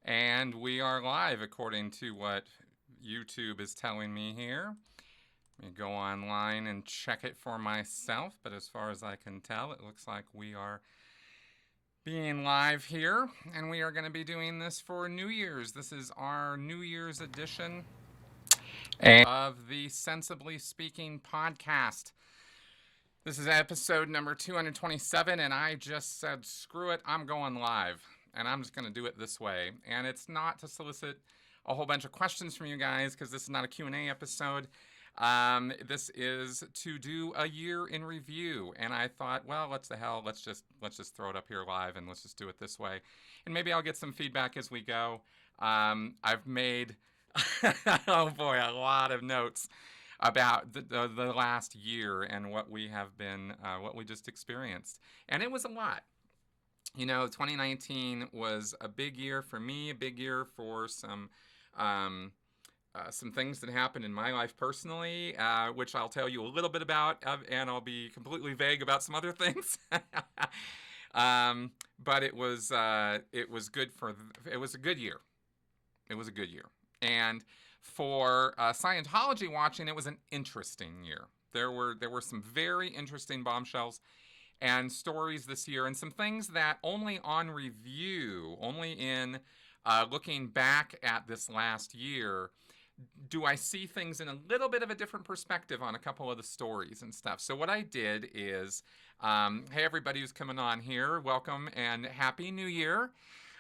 And we are live according to what YouTube is telling me here. Let me go online and check it for myself, but as far as I can tell, it looks like we are being live here, and we are going to be doing this for New Year's. This is our New Year's edition of the Sensibly Speaking podcast. This is episode number 227, and I just said, screw it, I'm going live. And I'm just going to do it this way. And it's not to solicit a whole bunch of questions from you guys, because this is not a Q&A episode. This is to do a year in review. And I thought, well, let's just throw it up here live, and let's just do it this way. And maybe I'll get some feedback as we go. I've made, oh boy, a lot of notes about the last year and what we have been, what we just experienced. And it was a lot. You know, 2019 was a big year for me, a big year for some things that happened in my life personally, which I'll tell you a little bit about, and I'll be completely vague about some other things. But it was good it was a good year. It was a good year. And for Scientology watching, it was an interesting year. There were some very interesting bombshells and stories this year, and some things that only on review, only in looking back at this last year, do I see things in a little bit of a different perspective on a couple of the stories and stuff. So what I did is, hey, everybody who's coming on here, welcome and Happy New Year.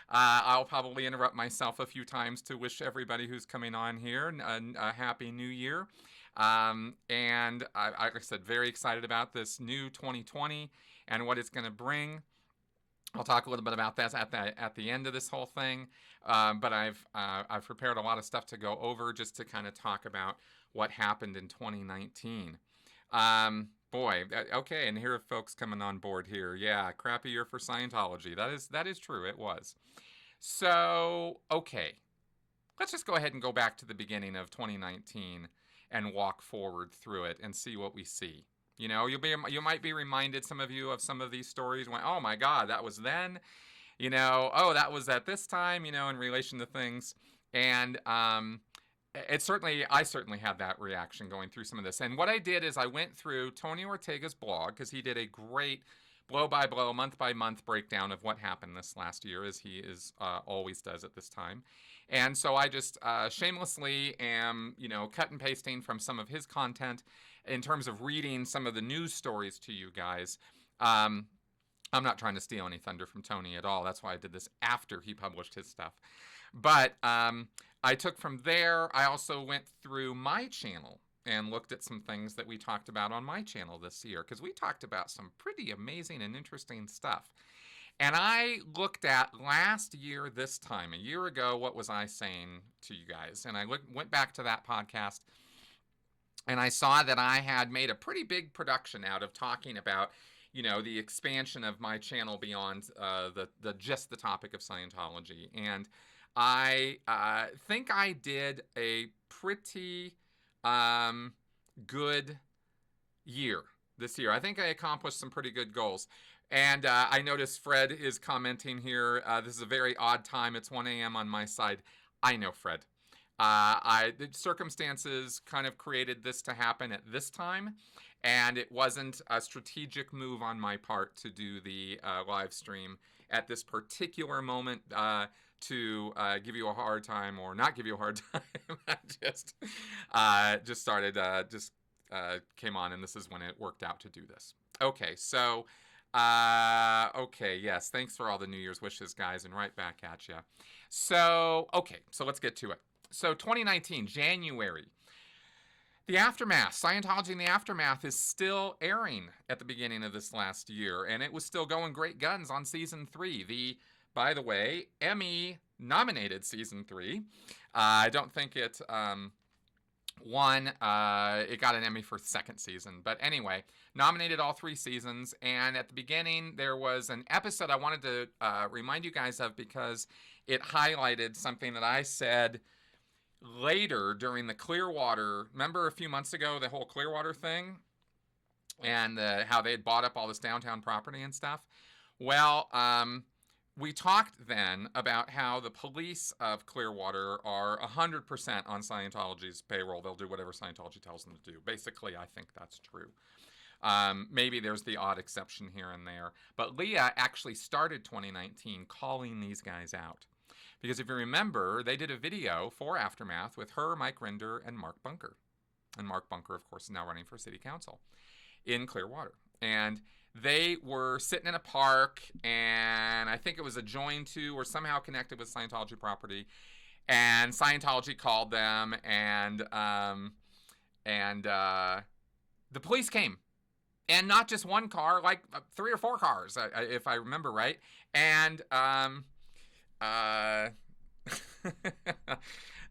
I'll probably interrupt myself a few times to wish everybody who's coming on here a Happy New Year. And like I said, very excited about this new 2020 and what it's going to bring. I'll talk a little bit about that at the end of this whole thing. But I've prepared a lot of stuff to go over just to kind of talk about what happened in 2019. Boy, okay, and here are folks coming on board here. Yeah, crappy year for Scientology. That is true. It was. So, okay, let's just go ahead and go back to the beginning of 2019 and walk forward through it and see what we see. You know, you might be reminded, some of you, of some of these stories. When, oh my God, that was then. You know, oh, that was at this time. You know, in relation to things, and I certainly had that reaction going through some of this. And what I did is I went through Tony Ortega's blog, because he did a great blow-by-blow, month-by-month breakdown of what happened this last year, as he always does at this time. And so I just shamelessly am, you know, cut and pasting from some of his content in terms of reading some of the news stories to you guys. I'm not trying to steal any thunder from Tony at all. That's why I did this after he published his stuff. But I took from there. I also went through my channel and looked at some things that we talked about on my channel this year, because we talked about some pretty amazing and interesting stuff. And I looked at last year, this time, a year ago, what was I saying to you guys? And I went back to that podcast, and I saw that I had made a pretty big production out of talking about, you know, the expansion of my channel beyond just the topic of Scientology. And I think I did a pretty good year this year. I think I accomplished some pretty good goals. And I noticed Fred is commenting here. This is a very odd time. It's 1 a.m. on my side. I know, Fred. The circumstances kind of created this to happen at this time, and it wasn't a strategic move on my part to do the live stream at this particular moment to give you a hard time or not give you a hard time. I just started, came on, and this is when it worked out to do this. Okay, so, okay, yes, thanks for all the New Year's wishes, guys, and right back at you. So, okay, so let's get to it. So 2019, January. The Aftermath, Scientology in the Aftermath, is still airing at the beginning of this last year, and it was still going great guns on season 3. The, by the way, Emmy-nominated season 3. I don't think it won. It got an Emmy for second season. But anyway, nominated all 3 seasons, and at the beginning, there was an episode I wanted to remind you guys of, because it highlighted something that I said later during the Clearwater. Remember a few months ago, the whole Clearwater thing, and how they had bought up all this downtown property and stuff? Well, we talked then about how the police of Clearwater are 100% on Scientology's payroll. They'll do whatever Scientology tells them to do. Basically, I think that's true. Maybe there's the odd exception here and there. But Leah actually started 2019 calling these guys out. Because if you remember, they did a video for Aftermath with her, Mike Rinder, and Mark Bunker. And Mark Bunker, of course, is now running for city council in Clearwater. And they were sitting in a park, and I think it was adjoined to or somehow connected with Scientology property. And Scientology called them, and the police came. And not just one car, like 3 or 4 cars, if I remember right. And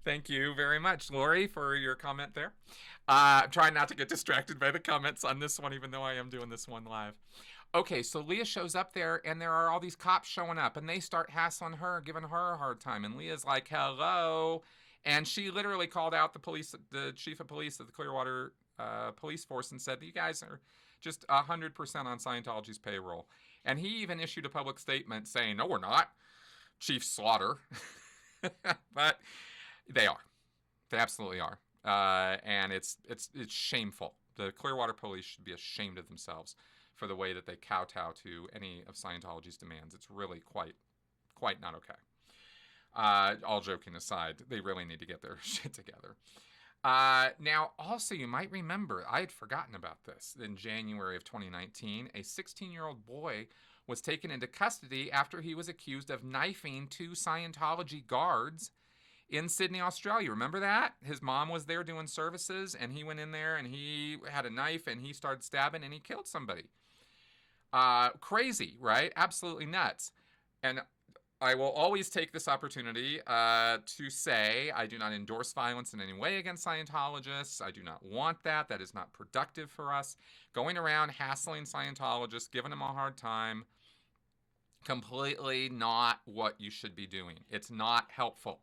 thank you very much, Lori, for your comment there. I'm trying not to get distracted by the comments on this one, even though I am doing this one live. Okay, so Leah shows up there, and there are all these cops showing up, and they start hassling her, giving her a hard time. And Leah's like, hello. And she literally called out the chief of police of the Clearwater police force and said, you guys are just 100% on Scientology's payroll. And he even issued a public statement saying, no, we're not, Chief Slaughter. But they are. They absolutely are. And it's shameful. The Clearwater police should be ashamed of themselves for the way that they kowtow to any of Scientology's demands. It's really quite not okay. All joking aside, they really need to get their shit together. Now, also, you might remember, I had forgotten about this. In January of 2019, a 16-year-old boy was taken into custody after he was accused of knifing 2 Scientology guards in Sydney, Australia. Remember that? His mom was there doing services, and he went in there, and he had a knife, and he started stabbing, and he killed somebody. Crazy, right? Absolutely nuts. And I will always take this opportunity to say I do not endorse violence in any way against Scientologists. I do not want that. That is not productive for us. Going around hassling Scientologists, giving them a hard time, completely not what you should be doing. It's not helpful.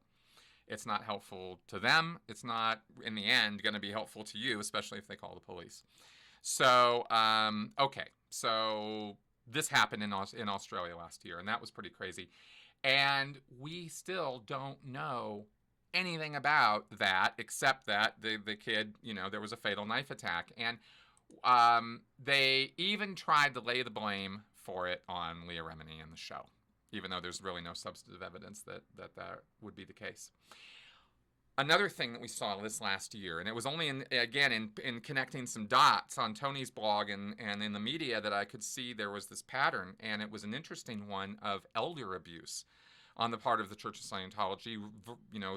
It's not helpful to them. It's not, in the end, going to be helpful to you, especially if they call the police. So, okay. So this happened in Australia last year, and that was pretty crazy. And we still don't know anything about that, except that the kid, there was a fatal knife attack. And they even tried to lay the blame for it on Leah Remini in the show, even though there's really no substantive evidence that would be the case. Another thing that we saw this last year, and it was only in connecting some dots on Tony's blog and in the media that I could see there was this pattern, and it was an interesting one of elder abuse on the part of the Church of Scientology,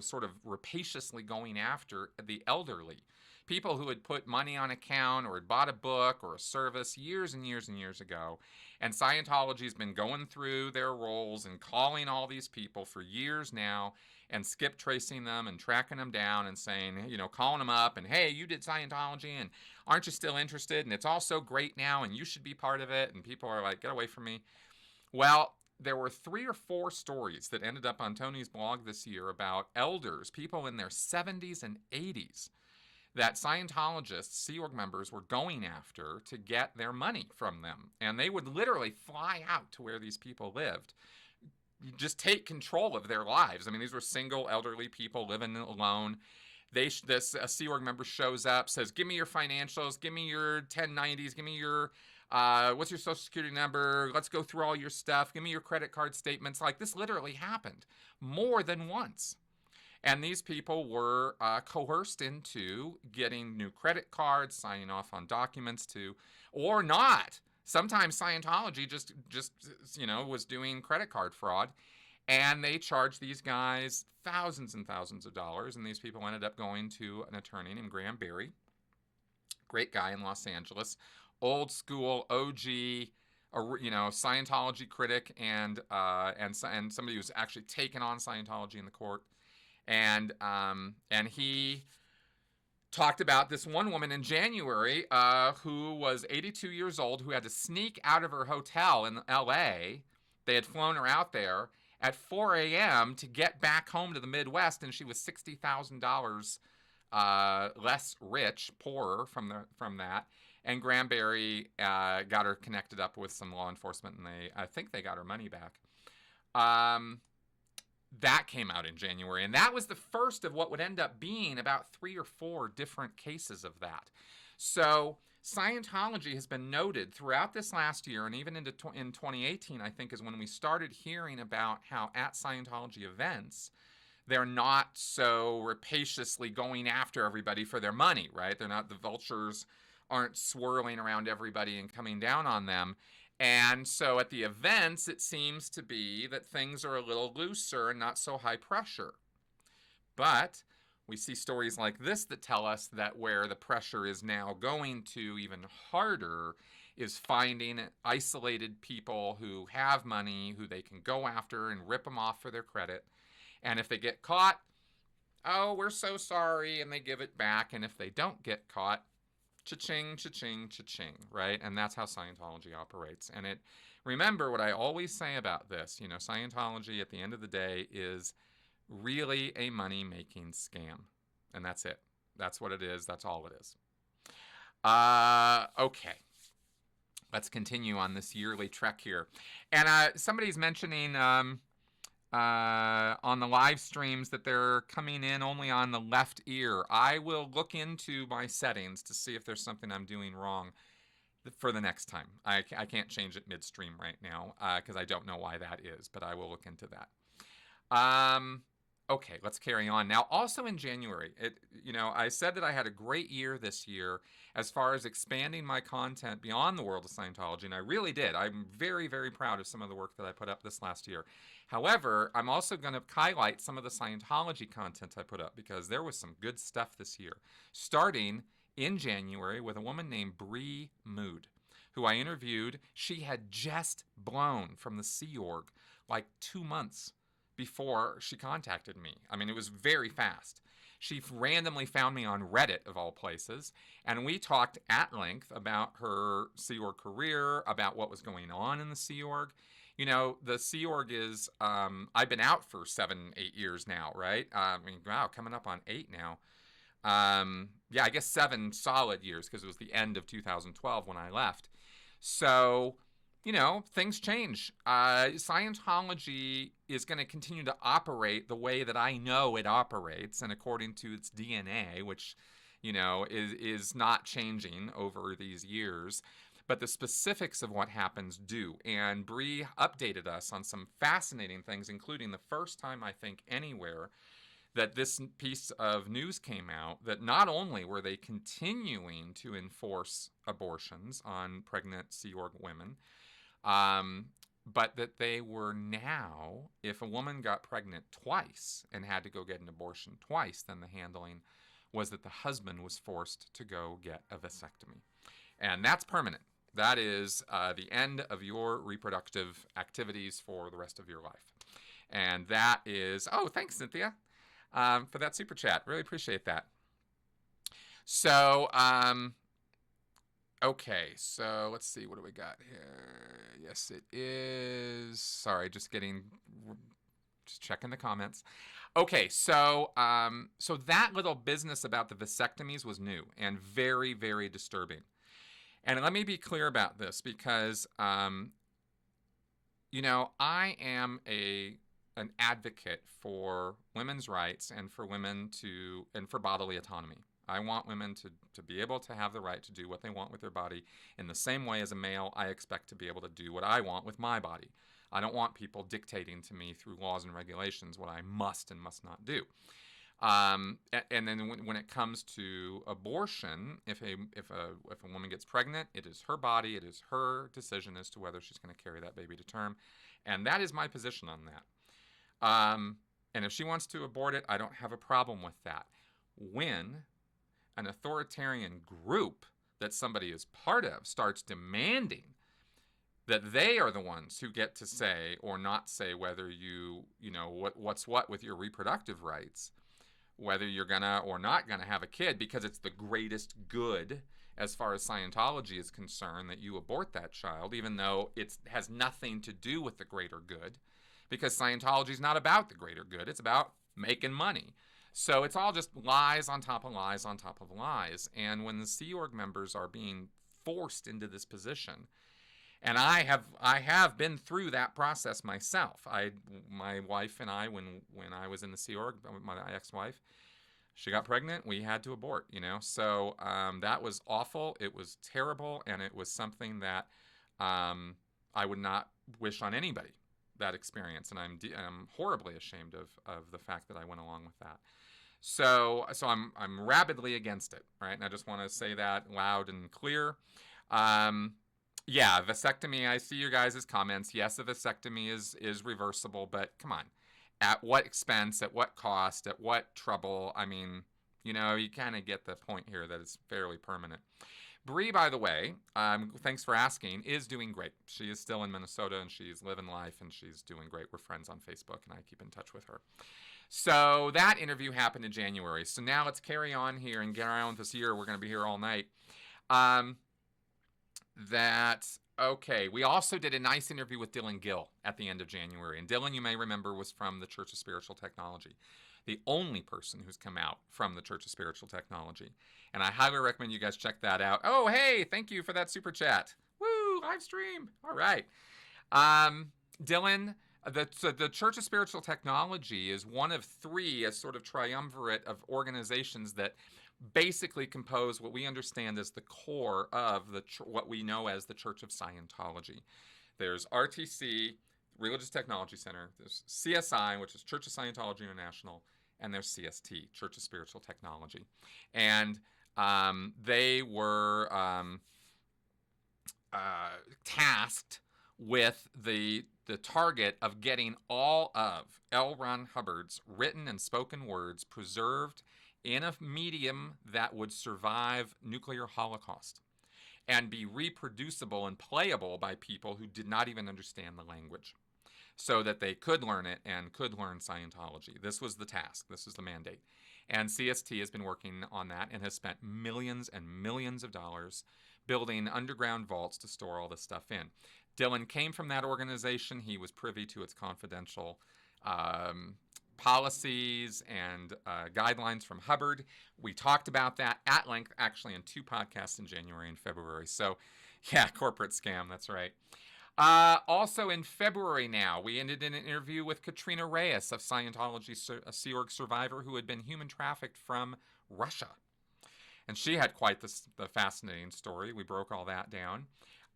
sort of rapaciously going after the elderly. People who had put money on account or had bought a book or a service years and years and years ago. And Scientology's been going through their rolls and calling all these people for years now and skip tracing them and tracking them down and saying, calling them up and, hey, you did Scientology and aren't you still interested? And it's all so great now and you should be part of it. And people are like, get away from me. Well, there were 3 or 4 stories that ended up on Tony's blog this year about elders, people in their 70s and 80s, that Scientologists, Sea Org members, were going after to get their money from them. And they would literally fly out to where these people lived, just take control of their lives. I mean, these were single elderly people living alone. A Sea Org member shows up, says, give me your financials, give me your 1090s, give me your, what's your social security number? Let's go through all your stuff. Give me your credit card statements. Like, this literally happened more than once. And these people were coerced into getting new credit cards, signing off on documents or not. Sometimes Scientology just was doing credit card fraud, and they charged these guys thousands and thousands of dollars, and these people ended up going to an attorney named Graham Berry, great guy in Los Angeles, old school OG, Scientology critic, and somebody who's actually taken on Scientology in the court. And he talked about this one woman in January who was 82 years old, who had to sneak out of her hotel in L.A. They had flown her out there at 4 a.m. to get back home to the Midwest, and she was $60,000 less rich, poorer from that. And Graham Berry got her connected up with some law enforcement, and I think they got her money back. That came out in January, and that was the first of what would end up being about 3 or 4 different cases of that. So Scientology has been noted throughout this last year, and even into in 2018, I think, is when we started hearing about how at Scientology events, they're not so rapaciously going after everybody for their money, right? They're not, the vultures aren't swirling around everybody and coming down on them. And so at the events, it seems to be that things are a little looser and not so high pressure. But we see stories like this that tell us that where the pressure is now going to even harder is finding isolated people who have money, who they can go after and rip them off for their credit. And if they get caught, oh, we're so sorry, and they give it back. And if they don't get caught, cha-ching, cha-ching, cha-ching, right? And that's how Scientology operates. And remember what I always say about this, Scientology at the end of the day is really a money-making scam. And that's it. That's what it is. That's all it is. Okay. Let's continue on this yearly trek here. And somebody's mentioning on the live streams that they're coming in only on the left ear. I will look into my settings to see if there's something I'm doing wrong for the next time. I can't change it midstream right now because I don't know why that is, but I will look into that. Okay, let's carry on. Now, also in January, I said that I had a great year this year as far as expanding my content beyond the world of Scientology, and I really did. I'm very, very proud of some of the work that I put up this last year. However, I'm also going to highlight some of the Scientology content I put up because there was some good stuff this year, starting in January with a woman named Bree Mood, who I interviewed. She had just blown from the Sea Org like 2 months before she contacted me. I mean, it was very fast. She randomly found me on Reddit, of all places, and we talked at length about her Sea Org career, about what was going on in the Sea Org. The Sea Org is, I've been out for 7, 8 years now, right? Wow, coming up on 8 now. Yeah, I guess 7 solid years because it was the end of 2012 when I left. So, things change. Scientology is going to continue to operate the way that I know it operates and according to its DNA, which, is not changing over these years. But the specifics of what happens do. And Bree updated us on some fascinating things, including the first time, I think, anywhere that this piece of news came out, that not only were they continuing to enforce abortions on pregnant Sea Org women, but that they were now, if a woman got pregnant twice and had to go get an abortion twice, then the handling was that the husband was forced to go get a vasectomy. And that's permanent. That is the end of your reproductive activities for the rest of your life. And that is, oh, thanks, Cynthia, for that super chat. Really appreciate that. So, okay, so let's see, what do we got here? Yes, it is. Sorry, just checking the comments. Okay, so so that little business about the vasectomies was new and very, very disturbing. And let me be clear about this because, I am an advocate for women's rights and for women and for bodily autonomy. I want women to be able to have the right to do what they want with their body in the same way as a male I expect to be able to do what I want with my body. I don't want people dictating to me through laws and regulations what I must and must not do. And then when it comes to abortion, if a woman gets pregnant, it is her body, it is her decision as to whether she's going to carry that baby to term, and that is my position on that. And if she wants to abort it, I don't have a problem with that. When an authoritarian group that somebody is part of starts demanding that they are the ones who get to say or not say whether what's what with your reproductive rights, whether you're gonna or not gonna have a kid because it's the greatest good as far as Scientology is concerned that you abort that child, even though it has nothing to do with the greater good, because Scientology is not about the greater good, it's about making money. So it's all just lies on top of lies on top of lies. And when the Sea Org members are being forced into this position, And I have been through that process myself. My wife and I, when I was in the Sea Org, my ex-wife, she got pregnant. We had to abort, So that was awful. It was terrible, and it was something that I would not wish on anybody, that experience. And I'm horribly ashamed of the fact that I went along with that. So I'm rabidly against it, right? And I just want to say that loud and clear. Yeah, vasectomy, I see your guys' comments. Yes, a vasectomy is reversible, but come on. At what expense, at what cost, at what trouble? I mean, you kind of get the point here that it's fairly permanent. Bree, by the way, thanks for asking, is doing great. She is still in Minnesota, and she's living life, and she's doing great. We're friends on Facebook, and I keep in touch with her. So that interview happened in January. So now let's carry on here and get around this year. We're going to be here all night. Okay, we also did a nice interview with Dylan Gill at the end of January. And Dylan, you may remember, was from the Church of Spiritual Technology, the only person who's come out from the Church of Spiritual Technology. And I highly recommend you guys check that out. Oh, hey, thank you for that super chat. Woo, live stream. All right. Dylan, the Church of Spiritual Technology is one of three, a sort of triumvirate of organizations that basically compose what we understand as the core of what we know as the Church of Scientology. There's RTC, Religious Technology Center. There's CSI, which is Church of Scientology International, and there's CST, Church of Spiritual Technology. And they were tasked with the target of getting all of L. Ron Hubbard's written and spoken words preserved in a medium that would survive nuclear holocaust and be reproducible and playable by people who did not even understand the language, so that they could learn it and could learn Scientology. This was the task. This was the mandate. And CST has been working on that and has spent millions and millions of dollars building underground vaults to store all this stuff in. Dylan came from that organization. He was privy to its confidential policies and guidelines from Hubbard. We talked about that at length, actually, in 2 podcasts in January and February. So, yeah, corporate scam, that's right. Also in February now, we ended in an interview with Katrina Reyes of Scientology, a Sea Org survivor who had been human trafficked from Russia. And she had quite the fascinating story. We broke all that down.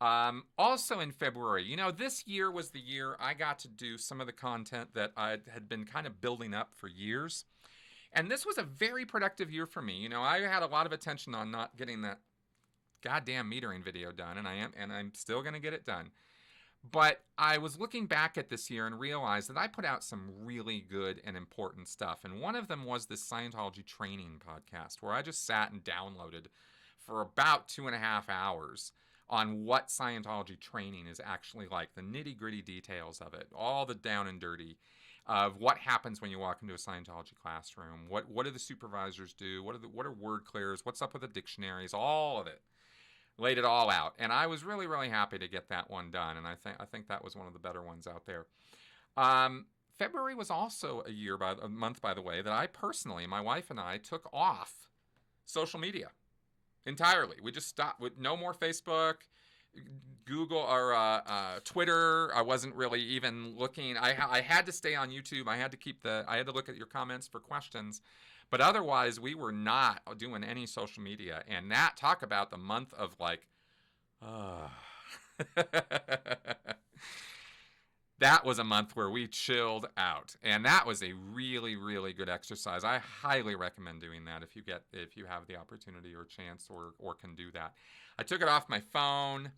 Also in February, this year was the year I got to do some of the content that I had been kind of building up for years. And this was a very productive year for me. I had a lot of attention on not getting that goddamn metering video done, and I'm still going to get it done. But I was looking back at this year and realized that I put out some really good and important stuff. And one of them was this Scientology training podcast, where I just sat and downloaded for about 2.5 hours on what Scientology training is actually like, the nitty-gritty details of it, all the down and dirty of what happens when you walk into a Scientology classroom, what do the supervisors do, what are word clears, what's up with the dictionaries, all of it. Laid it all out, and I was really, really happy to get that one done, and I think that was one of the better ones out there. February was also a month, by the way, that I personally, my wife and I, took off social media entirely. We just stopped with no more Facebook, Google, or Twitter. I wasn't really even looking. I had to stay on YouTube. I had to look at your comments for questions. But otherwise, we were not doing any social media. And talk about the month of that was a month where we chilled out. And that was a really, really good exercise. I highly recommend doing that if you have the opportunity or chance or can do that. I took it off my phone,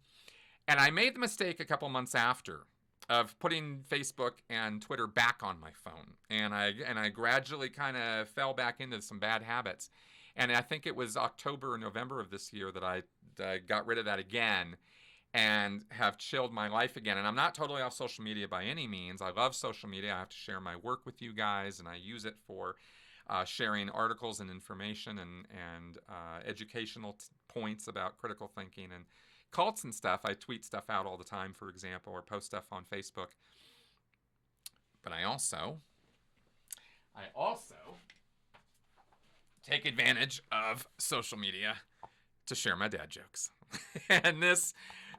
and I made the mistake a couple months after of putting Facebook and Twitter back on my phone. And I gradually kind of fell back into some bad habits. And I think it was October or November of this year that I got rid of that again and have chilled my life again. And I'm not totally off social media by any means. I love social media. I have to share my work with you guys, and I use it for sharing articles and information and educational points about critical thinking and cults and stuff. I tweet stuff out all the time, for example, or post stuff on Facebook. But I also take advantage of social media to share my dad jokes. And this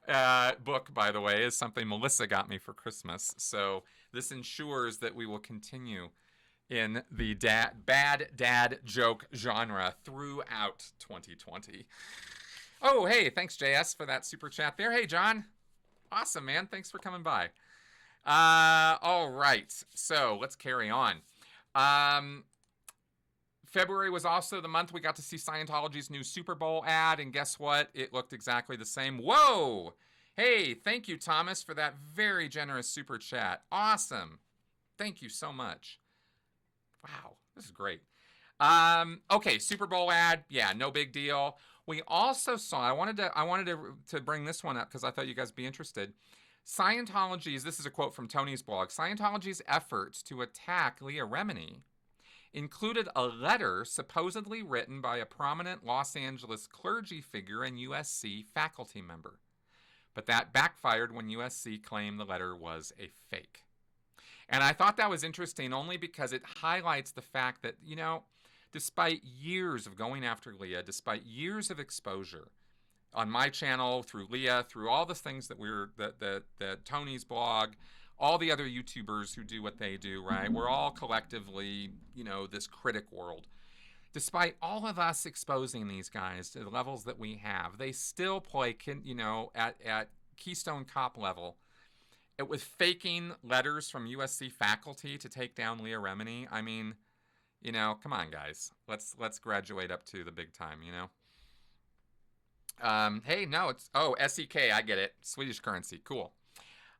book, by the way, is something Melissa got me for Christmas. So this ensures that we will continue in the bad dad joke genre throughout 2020. Oh, hey, thanks, JS, for that super chat there. Hey, John. Awesome, man. Thanks for coming by. All right. So let's carry on. February was also the month we got to see Scientology's new Superbowl ad, and guess what? It looked exactly the same. Whoa! Hey, thank you, Thomas, for that very generous super chat. Awesome. Thank you so much. Wow, this is great. Okay, Super Bowl ad. Yeah, no big deal. We also saw, I wanted to bring this one up because I thought you guys would be interested. Scientology's, this is a quote from Tony's blog, Scientology's efforts to attack Leah Remini included a letter supposedly written by a prominent Los Angeles clergy figure and USC faculty member. But that backfired when USC claimed the letter was a fake. And I thought that was interesting only because it highlights the fact that, you know, despite years of going after Leah, despite years of exposure on my channel, through Leah, through all the things that Tony's blog, all the other YouTubers who do what they do, right? We're all collectively, you know, this critic world. Despite all of us exposing these guys to the levels that we have, they still play, you know, at Keystone Cop level. It was faking letters from USC faculty to take down Leah Remini. I mean, you know, come on, guys. Let's graduate up to the big time, you know? Hey, no, it's, oh, SEK, I get it. Swedish currency, cool.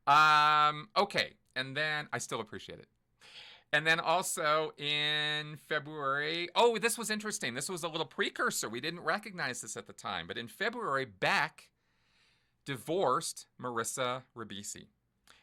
Okay, and then, I still appreciate it. And then also in February, oh, this was interesting. This was a little precursor. We didn't recognize this at the time. But in February, Beck divorced Marissa Ribisi.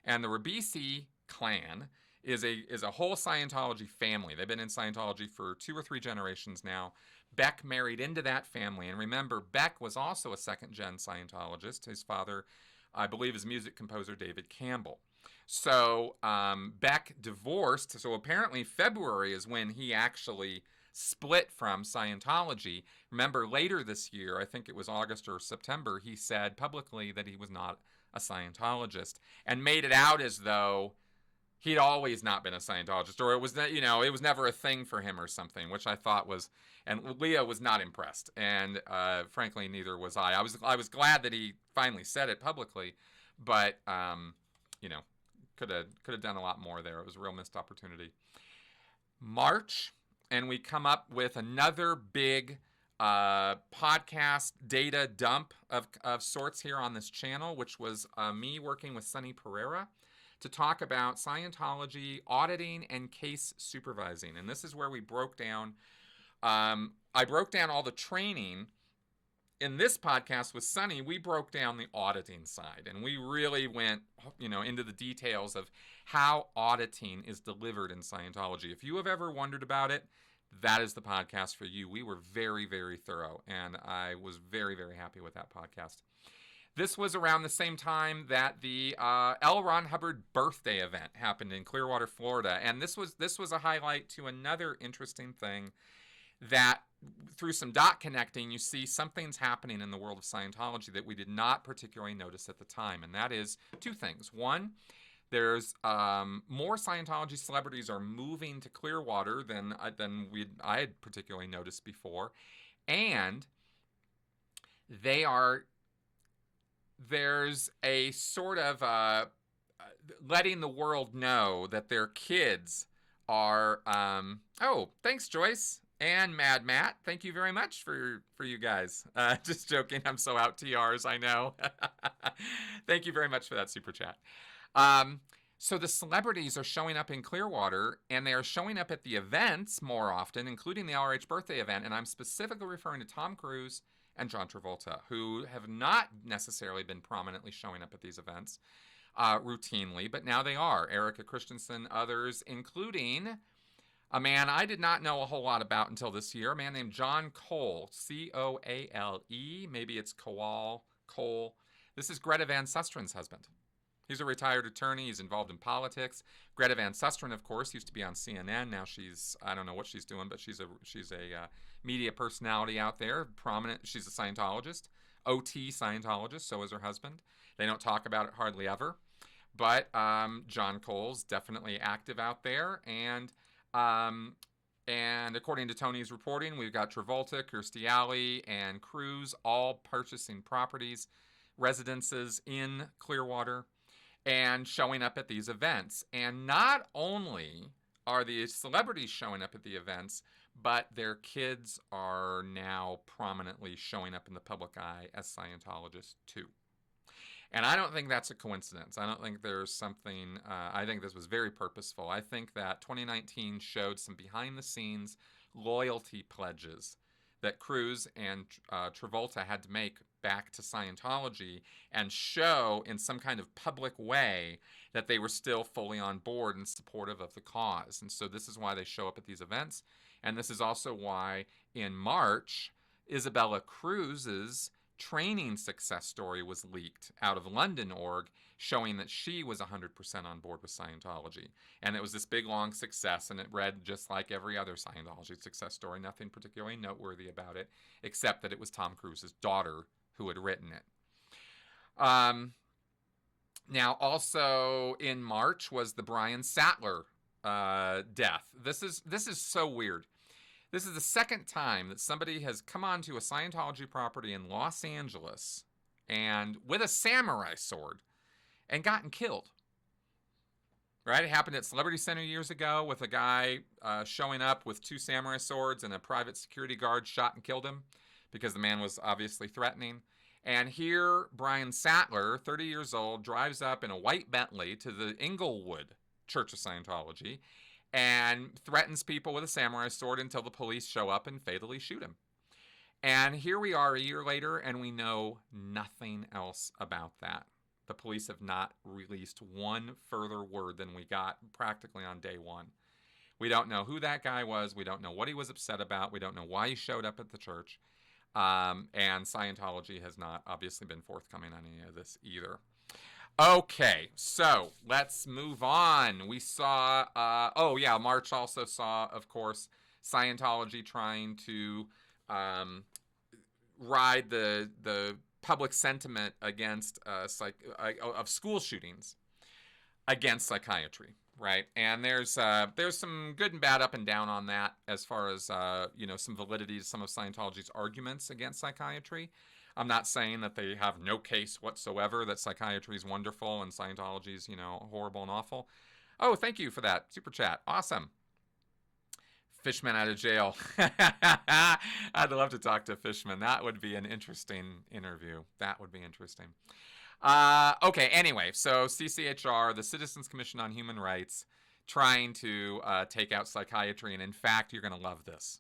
And the Ribisi clan is a whole Scientology family. They've been in Scientology for 2 or 3 generations now. Beck married into that family. And remember, Beck was also a second-gen Scientologist. His father, I believe, is music composer David Campbell. So Beck divorced. So apparently February is when he actually split from Scientology. Remember, later this year, I think it was August or September, he said publicly that he was not a Scientologist and made it out as though he'd always not been a Scientologist, or it was, you know, it was never a thing for him or something, which I thought was, and Leah was not impressed, and frankly, neither was I. I was glad that he finally said it publicly, but you know, could have done a lot more there. It was a real missed opportunity. March, and we come up with another big podcast data dump of sorts here on this channel, which was me working with Sonny Pereira to talk about Scientology auditing and case supervising. And this is where we broke down, I broke down all the training. In this podcast with Sonny, we broke down the auditing side, and we really went, you know, into the details of how auditing is delivered in Scientology. If you have ever wondered about it, that is the podcast for you. We were very, very thorough, and I was very, very happy with that podcast. This was around the same time that the L. Ron Hubbard birthday event happened in Clearwater, Florida, and this was a highlight to another interesting thing that through some dot connecting, you see something's happening in the world of Scientology that we did not particularly notice at the time, and that is 2 things. One, there's more Scientology celebrities are moving to Clearwater than I had particularly noticed before, and there's a sort of letting the world know that their kids are. Oh, thanks, Joyce. And Mad Matt, thank you very much for you guys. Just joking, I'm so out TRs, I know. Thank you very much for that super chat. So the celebrities are showing up in Clearwater, and they are showing up at the events more often, including the LRH birthday event, and I'm specifically referring to Tom Cruise and John Travolta, who have not necessarily been prominently showing up at these events routinely, but now they are. Erica Christensen, others, including a man I did not know a whole lot about until this year, a man named John Cole, C-O-A-L-E, maybe it's Cole. This is Greta Van Sustren's husband. He's a retired attorney. He's involved in politics. Greta Van Susteren, of course, used to be on CNN. Now she's, I don't know what she's doing, but she's a media personality out there, prominent. She's a Scientologist, OT Scientologist, so is her husband. They don't talk about it hardly ever. But John Cole's definitely active out there. And according to Tony's reporting, we've got Travolta, Kirstie Alley, and Cruz all purchasing properties, residences in Clearwater, and showing up at these events. And not only are the celebrities showing up at the events, but their kids are now prominently showing up in the public eye as Scientologists too. And I don't think that's a coincidence. I don't think there's something, I think this was very purposeful. I think that 2019 showed some behind-the-scenes loyalty pledges that Cruz and Travolta had to make back to Scientology and show in some kind of public way that they were still fully on board and supportive of the cause. And so this is why they show up at these events. And this is also why in March, Isabella Cruz's training success story was leaked out of London org, showing that she was 100% on board with Scientology. And it was this big, long success, and it read just like every other Scientology success story, nothing particularly noteworthy about it, except that it was Tom Cruise's daughter who had written it. Now, also in March was the Brian Sattler death. This is so weird. This is the second time that somebody has come onto a Scientology property in Los Angeles and with a samurai sword and gotten killed. Right? It happened at Celebrity Center years ago with a guy showing up with 2 samurai swords, and a private security guard shot and killed him because the man was obviously threatening. And here, Brian Sattler, 30 years old, drives up in a white Bentley to the Inglewood Church of Scientology and threatens people with a samurai sword until the police show up and fatally shoot him. And here we are a year later, and we know nothing else about that. The police have not released one further word than we got practically on day one. We don't know who that guy was. We don't know what he was upset about. We don't know why he showed up at the church. And Scientology has not obviously been forthcoming on any of this either. Okay, so let's move on. We saw, March also saw, of course, Scientology trying to ride the public sentiment against of school shootings against psychiatry, right? And there's some good and bad up and down on that as far as some validity to some of Scientology's arguments against psychiatry. I'm not saying that they have no case whatsoever, that psychiatry is wonderful and Scientology is, horrible and awful. Oh, thank you for that super chat. Awesome. Fishman out of jail. I'd love to talk to Fishman. That would be an interesting interview. That would be interesting. Okay, anyway, so CCHR, the Citizens Commission on Human Rights, trying to take out psychiatry. And in fact, you're going to love this.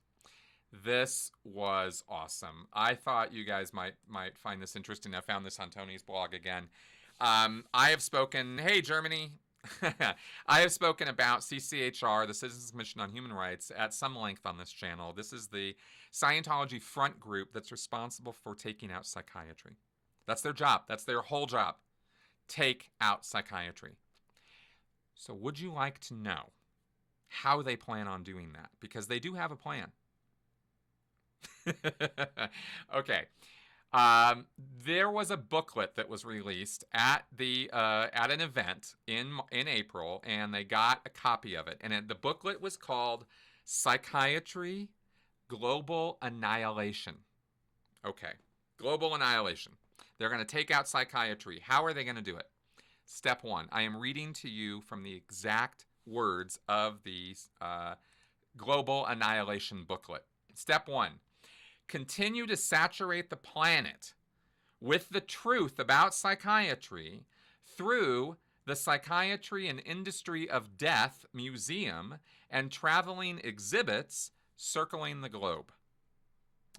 This was awesome. I thought you guys might find this interesting. I found this on Tony's blog again. I have spoken, hey, Germany. I have spoken about CCHR, the Citizens Commission on Human Rights, at some length on this channel. This is the Scientology front group that's responsible for taking out psychiatry. That's their job. That's their whole job. Take out psychiatry. So would you like to know how they plan on doing that? Because they do have a plan. Okay. There was a booklet that was released at an event in April, and they got a copy of it. And the booklet was called Psychiatry Global Annihilation. Okay. Global Annihilation. They're going to take out psychiatry. How are they going to do it? Step 1. I am reading to you from the exact words of the Global Annihilation booklet. Step 1. Continue to saturate the planet with the truth about psychiatry through the Psychiatry and Industry of Death Museum and traveling exhibits circling the globe.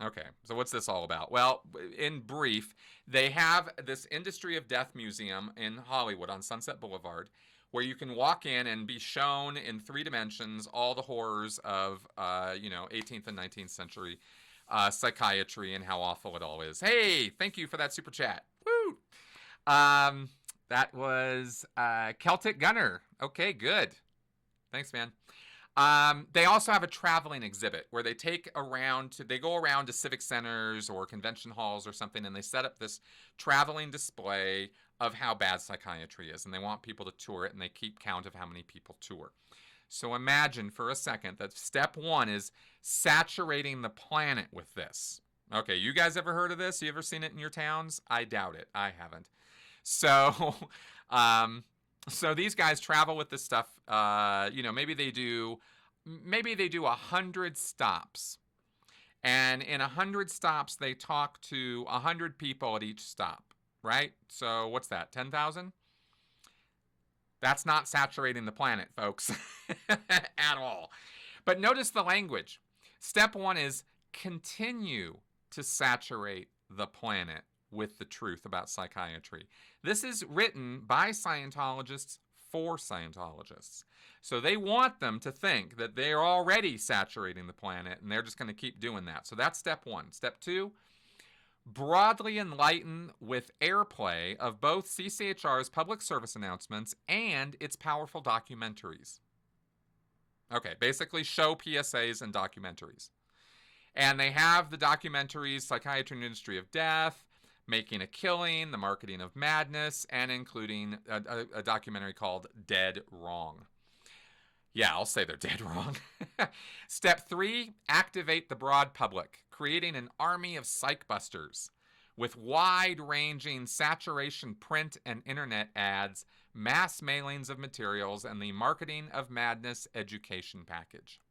Okay, so what's this all about? Well, in brief, they have this Industry of Death Museum in Hollywood on Sunset Boulevard where you can walk in and be shown in 3 dimensions all the horrors of, 18th and 19th century psychiatry and how awful it all is. Hey, thank you for that super chat. Woo! That was Celtic Gunner. Okay, good. Thanks, man. They also have a traveling exhibit where they go around to civic centers or convention halls or something, and they set up this traveling display of how bad psychiatry is, and they want people to tour it, and they keep count of how many people tour. So imagine for a second that step 1 is saturating the planet with this. Okay, you guys ever heard of this? You ever seen it in your towns? I doubt it. I haven't. So, so these guys travel with this stuff. Maybe they do 100 stops, and in 100 stops they talk to 100 people at each stop. Right? So what's that? 10,000? That's not saturating the planet, folks, at all. But notice the language. Step 1 is continue to saturate the planet with the truth about psychiatry. This is written by Scientologists for Scientologists. So they want them to think that they're already saturating the planet, and they're just going to keep doing that. So that's step 1. Step 2, broadly enlighten with airplay of both CCHR's public service announcements and its powerful documentaries. Okay, basically show PSAs and documentaries. And they have the documentaries Psychiatry and Industry of Death, Making a Killing, The Marketing of Madness, and including a documentary called Dead Wrong. Yeah, I'll say they're dead wrong. Step 3, activate the broad public, creating an army of psychbusters with wide-ranging saturation print and internet ads, mass mailings of materials, and the Marketing of Madness education package.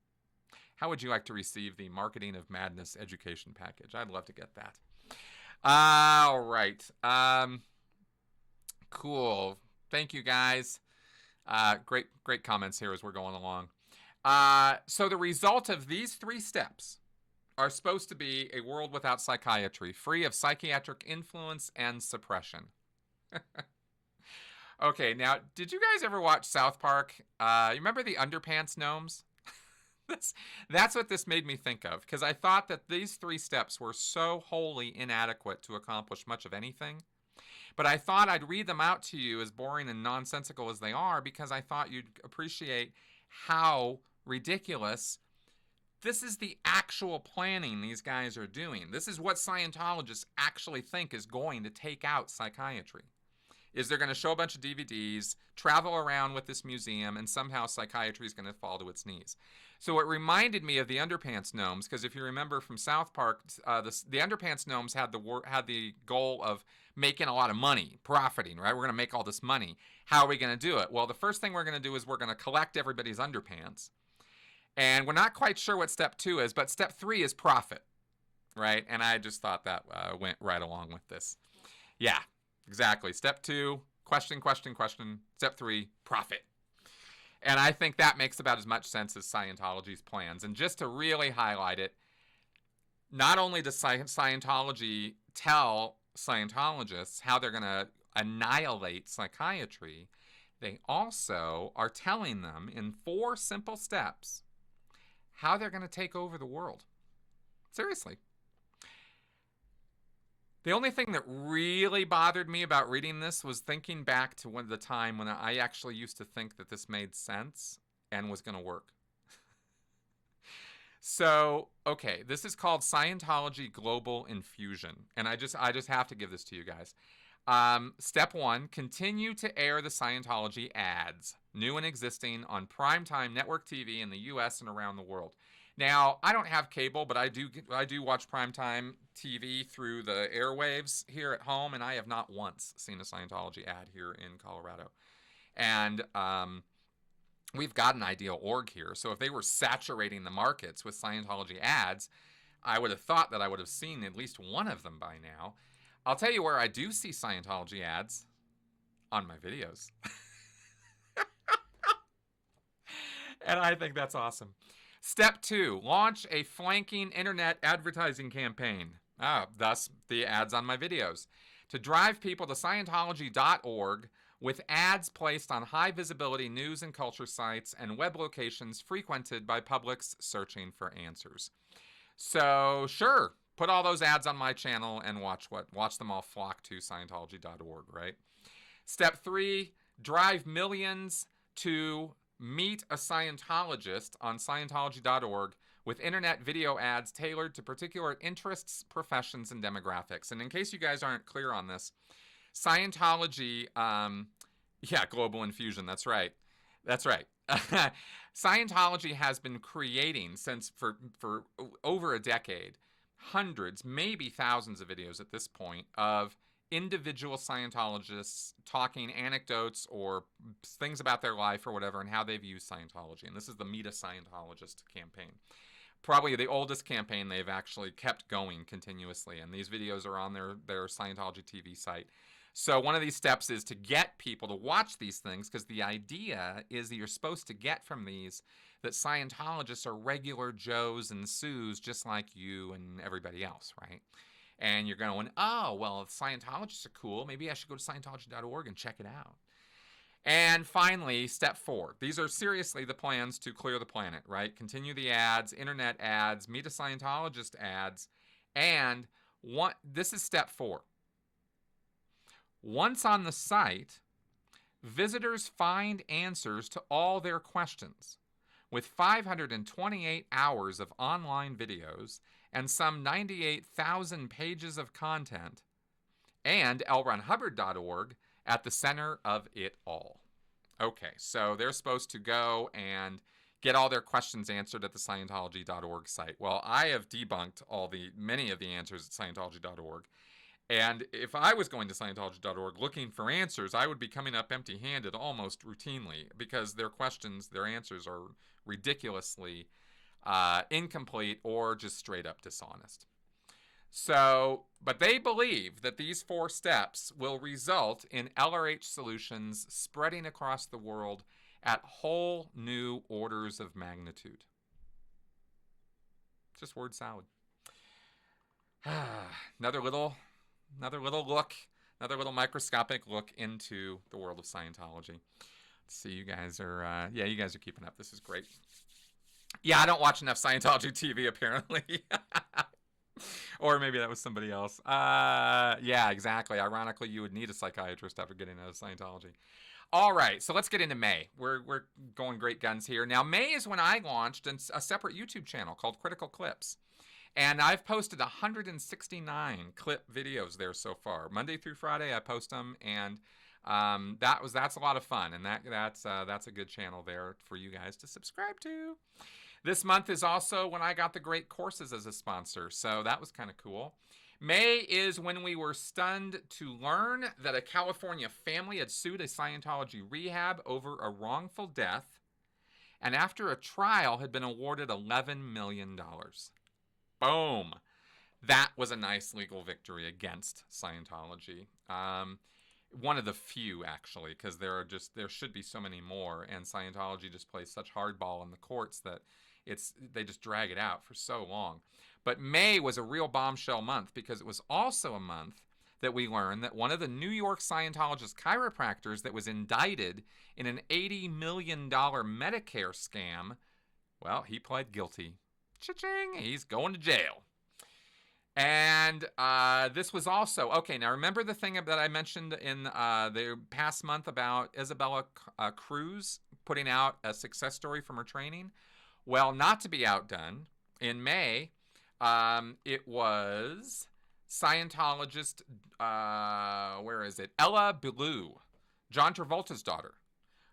How would you like to receive the Marketing of Madness education package? I'd love to get that. All right. Cool. Thank you, guys. Great comments here as we're going along. So the result of these 3 steps are supposed to be a world without psychiatry, free of psychiatric influence and suppression. Okay, now, did you guys ever watch South Park? You remember the Underpants Gnomes? That's what this made me think of, because I thought that these 3 steps were so wholly inadequate to accomplish much of anything. But I thought I'd read them out to you, as boring and nonsensical as they are, because I thought you'd appreciate how ridiculous. This is the actual planning these guys are doing. This is what Scientologists actually think is going to take out psychiatry. Is they're going to show a bunch of DVDs, travel around with this museum, and somehow psychiatry is going to fall to its knees. So it reminded me of the Underpants Gnomes, because if you remember from South Park, the Underpants Gnomes had the goal of making a lot of money, profiting, right? We're going to make all this money. How are we going to do it? Well, the first thing we're going to do is we're going to collect everybody's underpants. And we're not quite sure what step 2 is, but step 3 is profit, right? And I just thought that went right along with this. Yeah, exactly. Step 2, question. Step 3, profit. And I think that makes about as much sense as Scientology's plans. And just to really highlight it, not only does Scientology tell Scientologists how they're going to annihilate psychiatry, they also are telling them in 4 simple steps how they're going to take over the world. Seriously. The only thing that really bothered me about reading this was thinking back to the time when I actually used to think that this made sense and was going to work. So, okay, this is called Scientology Global Infusion, and I just have to give this to you guys. Step 1, continue to air the Scientology ads, new and existing, on primetime network TV in the U.S. and around the world. Now, I don't have cable, but I do watch primetime TV through the airwaves here at home, and I have not once seen a Scientology ad here in Colorado. And we've got an ideal org here, so if they were saturating the markets with Scientology ads, I would have thought that I would have seen at least one of them by now. I'll tell you where I do see Scientology ads: on my videos. And I think that's awesome. Step 2, launch a flanking internet advertising campaign. Thus, the ads on my videos. To drive people to Scientology.org with ads placed on high-visibility news and culture sites and web locations frequented by publics searching for answers. So, sure, put all those ads on my channel and watch them all flock to Scientology.org, right? Step 3, drive millions to Meet a Scientologist on Scientology.org with internet video ads tailored to particular interests, professions, and demographics. And in case you guys aren't clear on this, Scientology, yeah, global infusion, that's right. That's right. Scientology has been creating since for over a decade, hundreds, maybe thousands of videos at this point of individual Scientologists talking anecdotes or things about their life or whatever and how they've used Scientology. And this is the Meet a Scientologist campaign. Probably the oldest campaign they've actually kept going continuously. And these videos are on their Scientology TV site. So one of these steps is to get people to watch these things, because the idea is that you're supposed to get from these that Scientologists are regular Joes and Sues just like you and everybody else, right? And you're going, oh, well, if Scientologists are cool, maybe I should go to Scientology.org and check it out. And finally, step 4. These are seriously the plans to clear the planet, right? Continue the ads, internet ads, Meet a Scientologist ads, and this is step 4. Once on the site, visitors find answers to all their questions, with 528 hours of online videos and some 98,000 pages of content, and LRonHubbard.org at the center of it all. Okay, so they're supposed to go and get all their questions answered at the Scientology.org site. Well, I have debunked many of the answers at Scientology.org. And if I was going to Scientology.org looking for answers, I would be coming up empty-handed almost routinely, because their questions, their answers are ridiculously incomplete or just straight up dishonest. So, but they believe that these 4 steps will result in LRH solutions spreading across the world at whole new orders of magnitude. Just word salad. Another little microscopic look into the world of Scientology. Let's see, you guys are, you guys are keeping up. This is great. Yeah, I don't watch enough Scientology TV, apparently. Or maybe that was somebody else. Yeah, exactly. Ironically, you would need a psychiatrist after getting out of Scientology. All right, so let's get into May. We're going great guns here. Now, May is when I launched a separate YouTube channel called Critical Clips. And I've posted 169 clip videos there so far. Monday through Friday, I post them, and that's a lot of fun, and that's a good channel there for you guys to subscribe to. This month is also when I got the Great Courses as a sponsor, so that was kind of cool. May is when we were stunned to learn that a California family had sued a Scientology rehab over a wrongful death, and after a trial had been awarded $11 million. Boom. That was a nice legal victory against Scientology. One of the few, actually, because there should be so many more, and Scientology just plays such hardball in the courts that they just drag it out for so long. But May was a real bombshell month, because it was also a month that we learned that one of the New York Scientologist chiropractors that was indicted in an $80 million Medicare scam, well, he pled guilty. Cha-ching, he's going to jail. And this was also, okay, now remember the thing that I mentioned in the past month about Isabella Cruz putting out a success story from her training? Well, not to be outdone, in May, it was Scientologist, Ella Blue, John Travolta's daughter,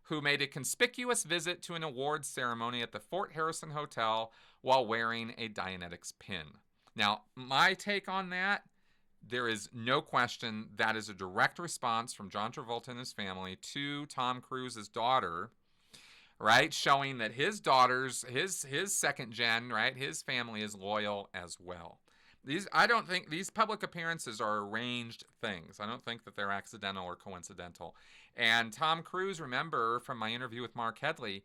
who made a conspicuous visit to an awards ceremony at the Fort Harrison Hotel while wearing a Dianetics pin. Now, my take on that, there is no question that is a direct response from John Travolta and his family to Tom Cruise's daughter, right? Showing that his daughter's, his second gen, right? His family is loyal as well. I don't think these public appearances are arranged things. I don't think that they're accidental or coincidental. And Tom Cruise, remember from my interview with Mark Headley,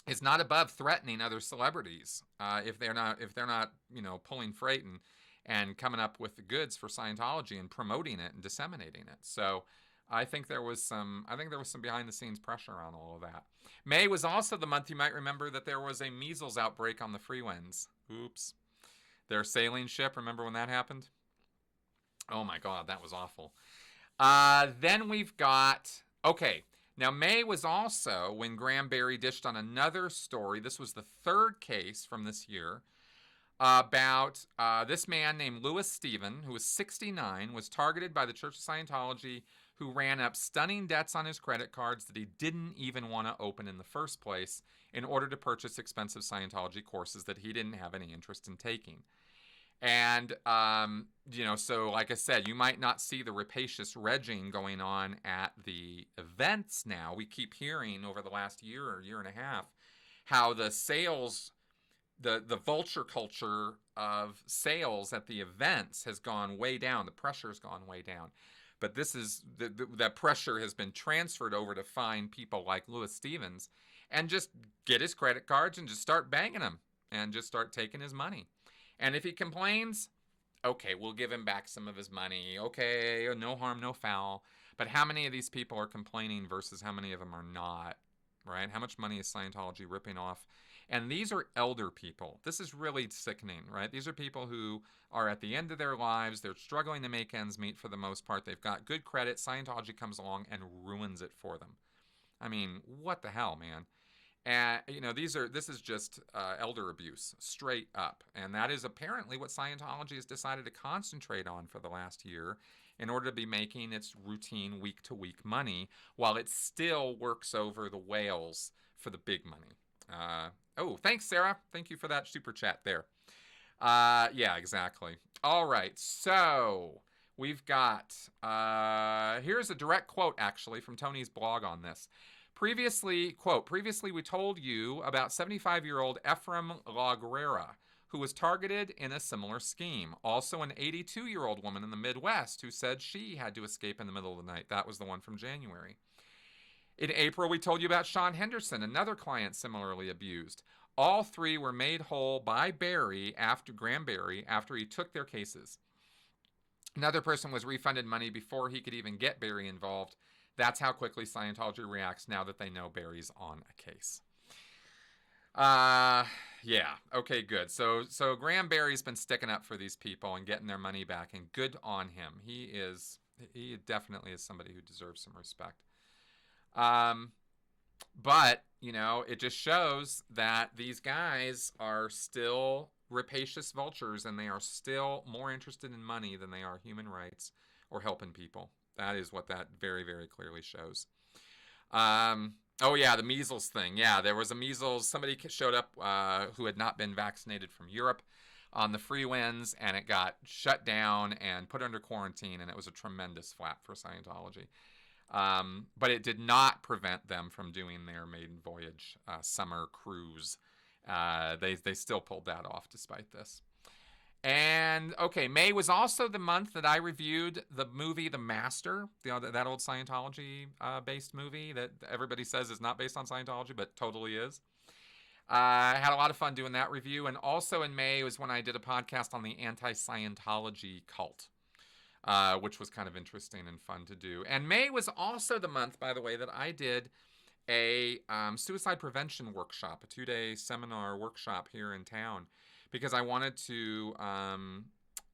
is not above threatening other celebrities if they're not pulling freight and coming up with the goods for Scientology and promoting it and disseminating it. So I think there was some behind the scenes pressure on all of that. May was also the month, you might remember, that there was a measles outbreak on the Freewinds. Oops. Their sailing ship, remember when that happened? Oh my God, that was awful. Then we've got, okay, Now, May was also when Graham Barry dished on another story. This was the third case from this year about this man named Louis Stephen, who was 69, was targeted by the Church of Scientology, who ran up stunning debts on his credit cards that he didn't even want to open in the first place in order to purchase expensive Scientology courses that he didn't have any interest in taking. And, so like I said, you might not see the rapacious regging going on at the events now. We keep hearing over the last year or year and a half how the sales, the vulture culture of sales at the events has gone way down. The pressure has gone way down. But this is, that pressure has been transferred over to find people like Louis Stevens and just get his credit cards and just start banging them and just start taking his money. And if he complains, okay, we'll give him back some of his money. Okay, no harm, no foul. But how many of these people are complaining versus how many of them are not, right? How much money is Scientology ripping off? And these are elder people. This is really sickening, right? These are people who are at the end of their lives. They're struggling to make ends meet for the most part. They've got good credit. Scientology comes along and ruins it for them. I mean, what the hell, man? And, this is just elder abuse, straight up. And that is apparently what Scientology has decided to concentrate on for the last year in order to be making its routine week-to-week money while it still works over the whales for the big money. Thanks, Sarah. Thank you for that super chat there. Yeah, exactly. All right, so we've got, here's a direct quote, actually, from Tony's blog on this. Previously we told you about 75-year-old Ephraim Lagrera, who was targeted in a similar scheme. Also an 82-year-old woman in the Midwest who said she had to escape in the middle of the night. That was the one from January. In April, we told you about Sean Henderson, another client similarly abused. All three were made whole by Graham Barry, after he took their cases. Another person was refunded money before he could even get Barry involved. That's how quickly Scientology reacts now that they know Barry's on a case. Yeah. Okay, good. So Graham Barry's been sticking up for these people and getting their money back, and good on him. He definitely is somebody who deserves some respect. But, it just shows that these guys are still rapacious vultures, and they are still more interested in money than they are human rights or helping people. That is what that very, very clearly shows. The measles thing. Yeah, there was a measles. Somebody showed up who had not been vaccinated from Europe on the free winds, and it got shut down and put under quarantine, and it was a tremendous flap for Scientology. But it did not prevent them from doing their maiden voyage summer cruise. They still pulled that off despite this. And, okay, May was also the month that I reviewed the movie The Master, that old Scientology-based movie that everybody says is not based on Scientology, but totally is. I had a lot of fun doing that review. And also in May was when I did a podcast on the anti-Scientology cult, which was kind of interesting and fun to do. And May was also the month, by the way, that I did a suicide prevention workshop, a 2-day seminar workshop here in town, because I wanted to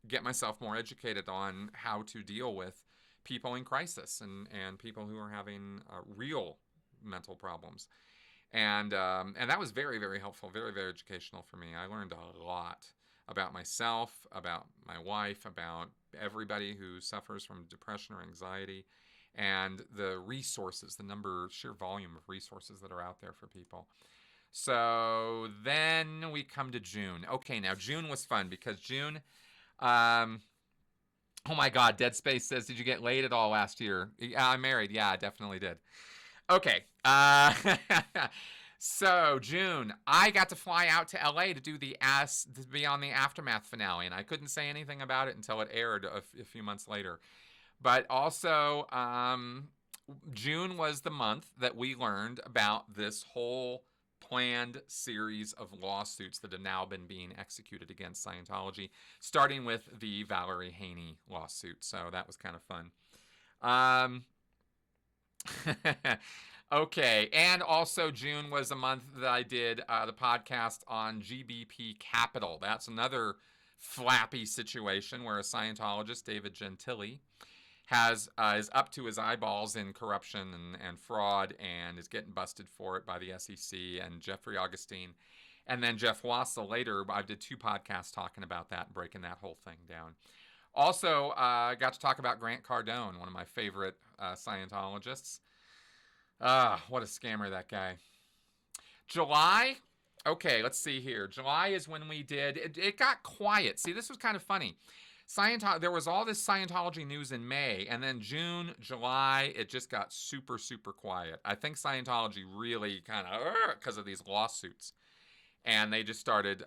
get myself more educated on how to deal with people in crisis and people who are having real mental problems. And that was very, very helpful, very, very educational for me. I learned a lot about myself, about my wife, about everybody who suffers from depression or anxiety, and the resources, the sheer volume of resources that are out there for people. So then we come to June. Okay, now June was fun because June, oh my God, Dead Space says, did you get laid at all last year? Yeah, I'm married. Yeah, I definitely did. Okay. So June, I got to fly out to LA to be on the Aftermath finale, and I couldn't say anything about it until it aired a few months later. But also, June was the month that we learned about this whole planned series of lawsuits that have now been being executed against Scientology, starting with the Valerie Haney lawsuit. So that was kind of fun. Okay, and also June was a month that I did the podcast on GBP Capital. That's another flappy situation where a Scientologist, David Gentili, is up to his eyeballs in corruption and fraud, and is getting busted for it by the SEC and Jeffrey Augustine. And then Jeff Wassel later, I did 2 podcasts talking about that and breaking that whole thing down. Also, I got to talk about Grant Cardone, one of my favorite Scientologists. What a scammer, that guy. July, okay, let's see here. July is when we did, it got quiet. See, this was kind of funny. There was all this Scientology news in May, and then June, July, it just got super, super quiet. I think Scientology really kind of, because of these lawsuits. And they just started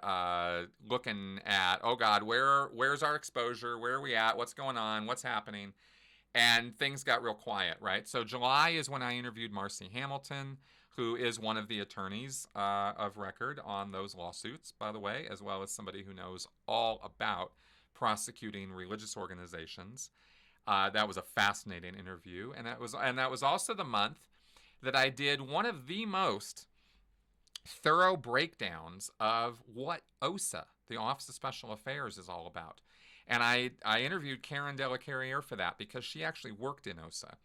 looking at, oh God, where's our exposure? Where are we at? What's going on? What's happening? And things got real quiet, right? So July is when I interviewed Marcy Hamilton, who is one of the attorneys of record on those lawsuits, by the way, as well as somebody who knows all about prosecuting religious organizations. That was a fascinating interview, and that was also the month that I did one of the most thorough breakdowns of what OSA, the Office of Special Affairs, is all about. And I interviewed Karen Della Carriere for that because she actually worked in OSA.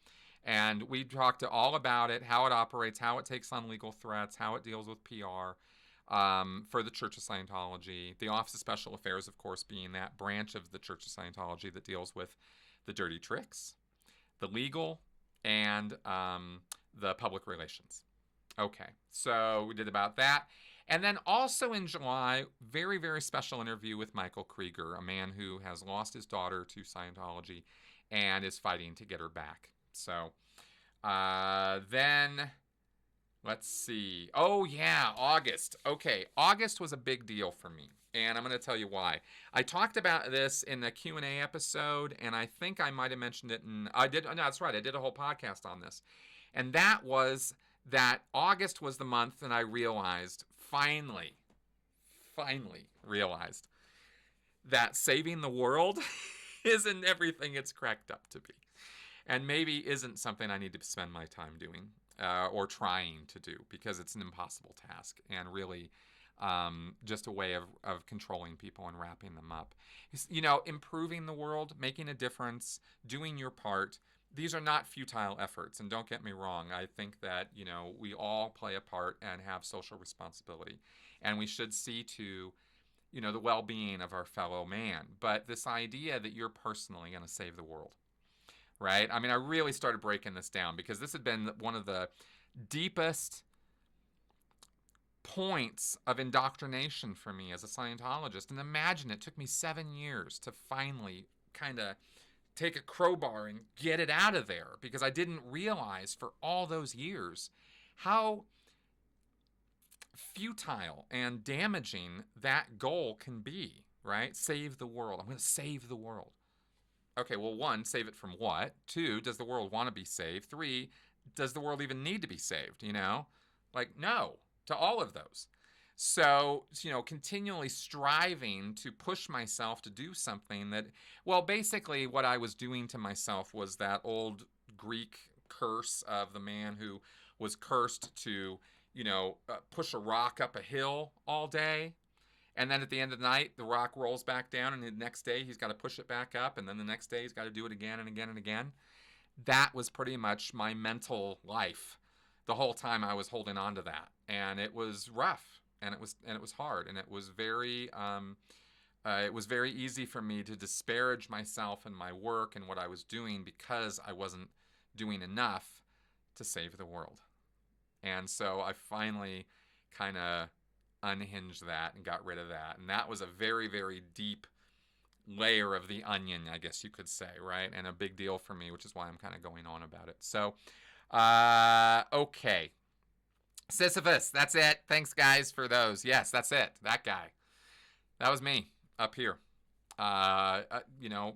And we talked all about it, how it operates, how it takes on legal threats, how it deals with PR for the Church of Scientology. The Office of Special Affairs, of course, being that branch of the Church of Scientology that deals with the dirty tricks, the legal, and the public relations. Okay, so we did about that. And then also in July, very, very special interview with Michael Krieger, a man who has lost his daughter to Scientology and is fighting to get her back. So then, let's see. Oh, yeah, August. Okay, August was a big deal for me, and I'm going to tell you why. I talked about this in the Q&A episode, and I think I might have mentioned it no, that's right, I did a whole podcast on this. And that was that August was the month that I realized, finally realized, that saving the world isn't everything it's cracked up to be. And maybe isn't something I need to spend my time doing or trying to do, because it's an impossible task and really just a way of controlling people and wrapping them up. You know, improving the world, making a difference, doing your part, these are not futile efforts. And don't get me wrong, I think that, you know, we all play a part and have social responsibility. And we should see to, you know, the well-being of our fellow man. But this idea that you're personally going to save the world, right? I mean, I really started breaking this down because this had been one of the deepest points of indoctrination for me as a Scientologist. And imagine it took me 7 years to finally kind of take a crowbar and get it out of there, because I didn't realize for all those years how futile and damaging that goal can be, right? Save the world. I'm going to save the world. Okay, well, 1, save it from what? 2, does the world want to be saved? 3, does the world even need to be saved, you know? Like, no, to all of those. So, you know, continually striving to push myself to do something that, well, basically what I was doing to myself was that old Greek curse of the man who was cursed to, you know, push a rock up a hill all day. And then at the end of the night, the rock rolls back down, and the next day he's got to push it back up, and then the next day he's got to do it again and again and again. That was pretty much my mental life the whole time I was holding on to that. And it was rough. And it was hard, and it was very easy for me to disparage myself and my work and what I was doing because I wasn't doing enough to save the world. And so I finally kind of unhinged that and got rid of that. And that was a very, very deep layer of the onion, I guess you could say, right? And a big deal for me, which is why I'm kind of going on about it. So, okay. Sisyphus, that's it. Thanks, guys, for those. Yes, that's it. That guy. That was me up here, you know,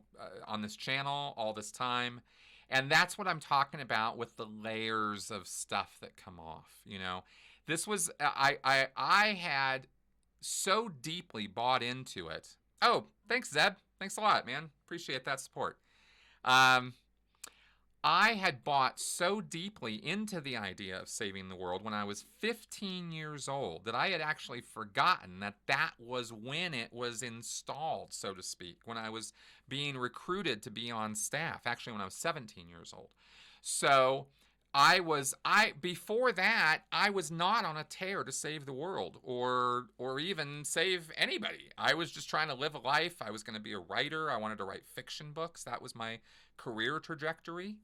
on this channel all this time. And that's what I'm talking about with the layers of stuff that come off, you know. This was, I had so deeply bought into it. Oh, thanks, Zeb. Thanks a lot, man. Appreciate that support. I had bought so deeply into the idea of saving the world when I was 15 years old that I had actually forgotten that that was when it was installed, so to speak, when I was being recruited to be on staff, actually when I was 17 years old. So before that, I was not on a tear to save the world or even save anybody. I was just trying to live a life. I was going to be a writer. I wanted to write fiction books. That was my career trajectory.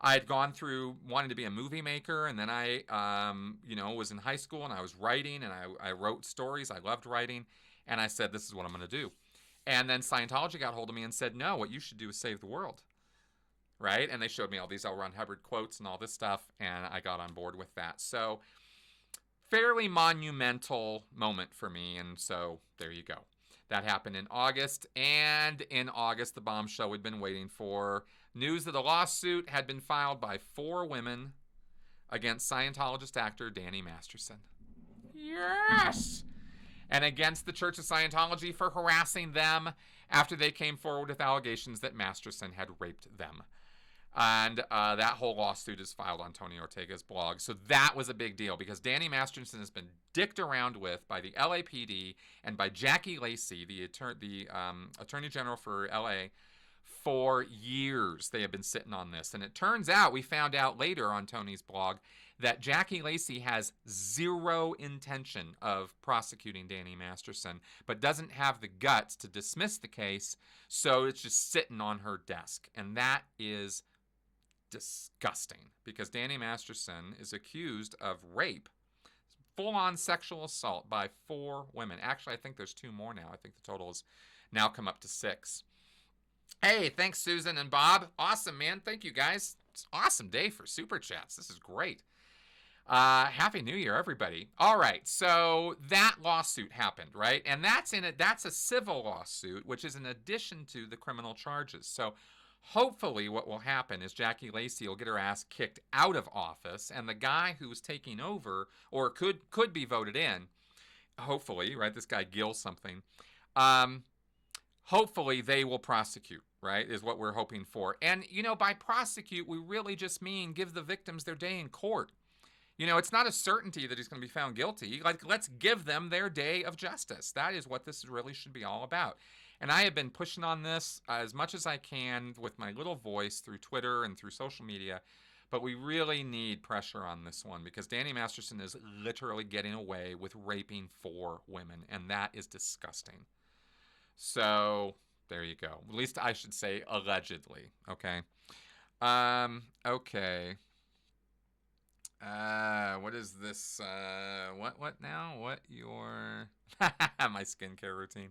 I had gone through wanting to be a movie maker, and then I, was in high school and I was writing, and I wrote stories. I loved writing, and I said, this is what I'm going to do. And then Scientology got hold of me and said, no, what you should do is save the world, right? And they showed me all these L. Ron Hubbard quotes and all this stuff, and I got on board with that. So fairly monumental moment for me, and so there you go. That happened in August, and in August, the bombshell we'd been waiting for. News that a lawsuit had been filed by 4 women against Scientologist actor Danny Masterson. Yes! And against the Church of Scientology for harassing them after they came forward with allegations that Masterson had raped them. And that whole lawsuit is filed on Tony Ortega's blog. So that was a big deal because Danny Masterson has been dicked around with by the LAPD and by Jackie Lacey, the Attorney General for LA, for years. They have been sitting on this. And it turns out, we found out later on Tony's blog, that Jackie Lacey has zero intention of prosecuting Danny Masterson, but doesn't have the guts to dismiss the case, so it's just sitting on her desk. And that is disgusting, because Danny Masterson is accused of rape, full-on sexual assault by 4 women. Actually, I think there's 2 more now. I think the total has now come up to 6. Hey, thanks, Susan and Bob. Awesome, man. Thank you, guys. It's an awesome day for Super Chats. This is great. Happy New Year, everybody. All right, so that lawsuit happened, right? And that's a civil lawsuit, which is in addition to the criminal charges. So hopefully what will happen is Jackie Lacey will get her ass kicked out of office, and the guy who's taking over, or could be voted in, hopefully, right? This guy Gil something. Hopefully they will prosecute, right, is what we're hoping for. And, by prosecute, we really just mean give the victims their day in court. It's not a certainty that he's going to be found guilty. Let's give them their day of justice. That is what this really should be all about. And I have been pushing on this as much as I can with my little voice through Twitter and through social media. But we really need pressure on this one, because Danny Masterson is literally getting away with raping 4 women. And that is disgusting. So there you go. At least I should say allegedly. Okay. Okay. What is this? What now? What your my skincare routine?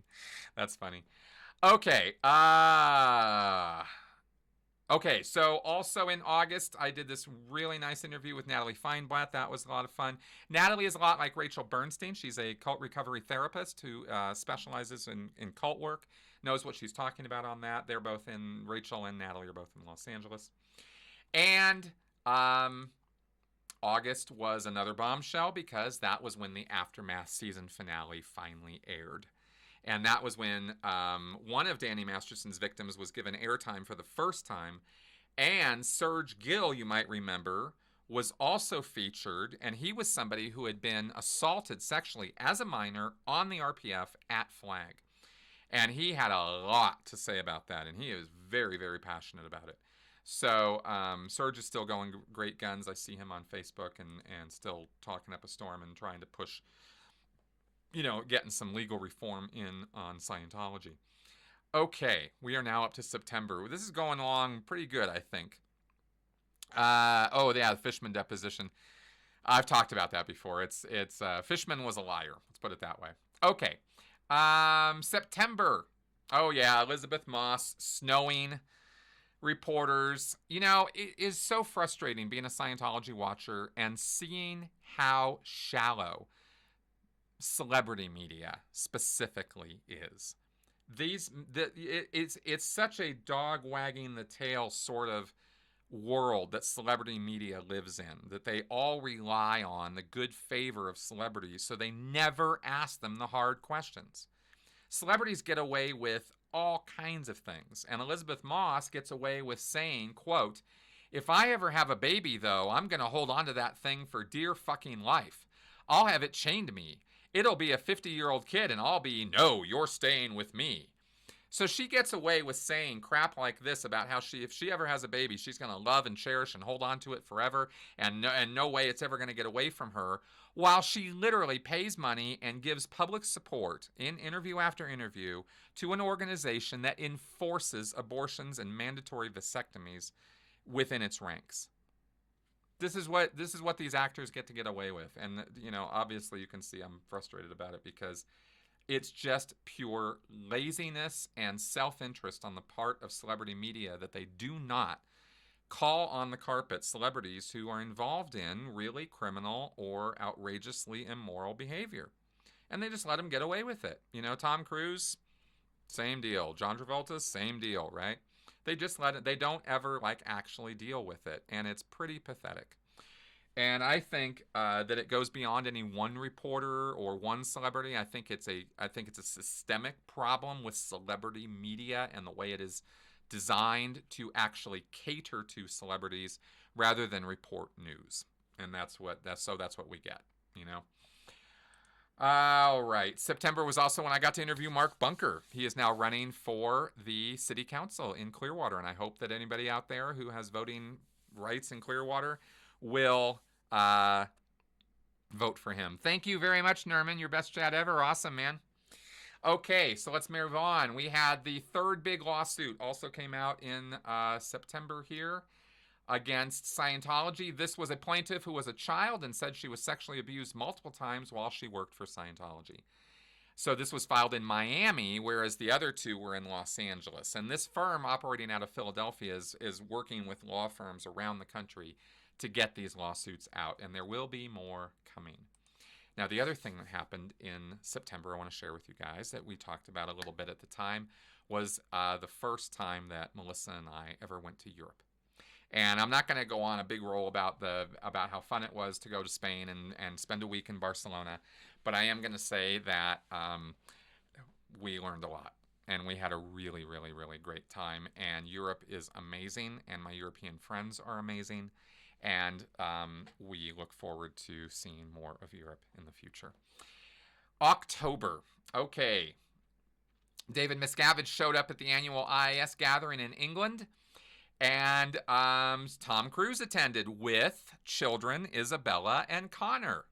That's funny. Okay. Okay. So also in August, I did this really nice interview with Natalie Feinblatt. That was a lot of fun. Natalie is a lot like Rachel Bernstein. She's a cult recovery therapist who specializes in cult work. Knows what she's talking about on that. Rachel and Natalie are both in Los Angeles. And August was another bombshell, because that was when the Aftermath season finale finally aired. And that was when one of Danny Masterson's victims was given airtime for the first time. And Serge Gill, you might remember, was also featured. And he was somebody who had been assaulted sexually as a minor on the RPF at Flag. And he had a lot to say about that. And he is very, very passionate about it. So Serge is still going great guns. I see him on Facebook and still talking up a storm and trying to push, getting some legal reform in on Scientology. Okay, we are now up to September. This is going along pretty good, I think. The Fishman deposition. I've talked about that before. It's Fishman was a liar. Let's put it that way. Okay, September. Oh yeah, Elizabeth Moss, snowing. Reporters. It is so frustrating being a Scientology watcher and seeing how shallow celebrity media specifically is. It's such a dog wagging the tail sort of world that celebrity media lives in, that they all rely on the good favor of celebrities, so they never ask them the hard questions. Celebrities get away with all kinds of things. And Elizabeth Moss gets away with saying, quote, If I ever have a baby, though, I'm going to hold on to that thing for dear fucking life. I'll have it chained to me. It'll be a 50-year-old kid, and I'll be, no, you're staying with me. So she gets away with saying crap like this about how if she ever has a baby, she's going to love and cherish and hold on to it forever, and no way it's ever going to get away from her, while she literally pays money and gives public support in interview after interview to an organization that enforces abortions and mandatory vasectomies within its ranks. This is what these actors get away with, and obviously you can see I'm frustrated about it because it's just pure laziness and self-interest on the part of celebrity media that they do not call on the carpet celebrities who are involved in really criminal or outrageously immoral behavior. And they just let them get away with it. Tom Cruise, same deal. John Travolta, same deal, right? They just let it, they don't ever actually deal with it. And it's pretty pathetic. And I think that it goes beyond any one reporter or one celebrity. I think it's a systemic problem with celebrity media and the way it is designed to actually cater to celebrities rather than report news. And that's what we get. All right. September was also when I got to interview Mark Bunker. He is now running for the city council in Clearwater, and I hope that anybody out there who has voting rights in Clearwater will vote for him. Thank you very much, Nerman. Your best chat ever. Awesome, man. Okay, so let's move on. We had the third big lawsuit also came out in September here against Scientology. This was a plaintiff who was a child and said she was sexually abused multiple times while she worked for Scientology. So this was filed in Miami, whereas the other two were in Los Angeles. And this firm operating out of Philadelphia is working with law firms around the country to get these lawsuits out, and there will be more coming. Now, the other thing that happened in September I want to share with you guys that we talked about a little bit at the time was the first time that Melissa and I ever went to Europe. And I'm not going to go on a big roll about how fun it was to go to Spain and spend a week in Barcelona, but I am going to say that we learned a lot. And we had a really, really, really great time. And Europe is amazing, and my European friends are amazing. And we look forward to seeing more of Europe in the future. October. Okay. David Miscavige showed up at the annual IIS gathering in England. And Tom Cruise attended with children Isabella and Connor.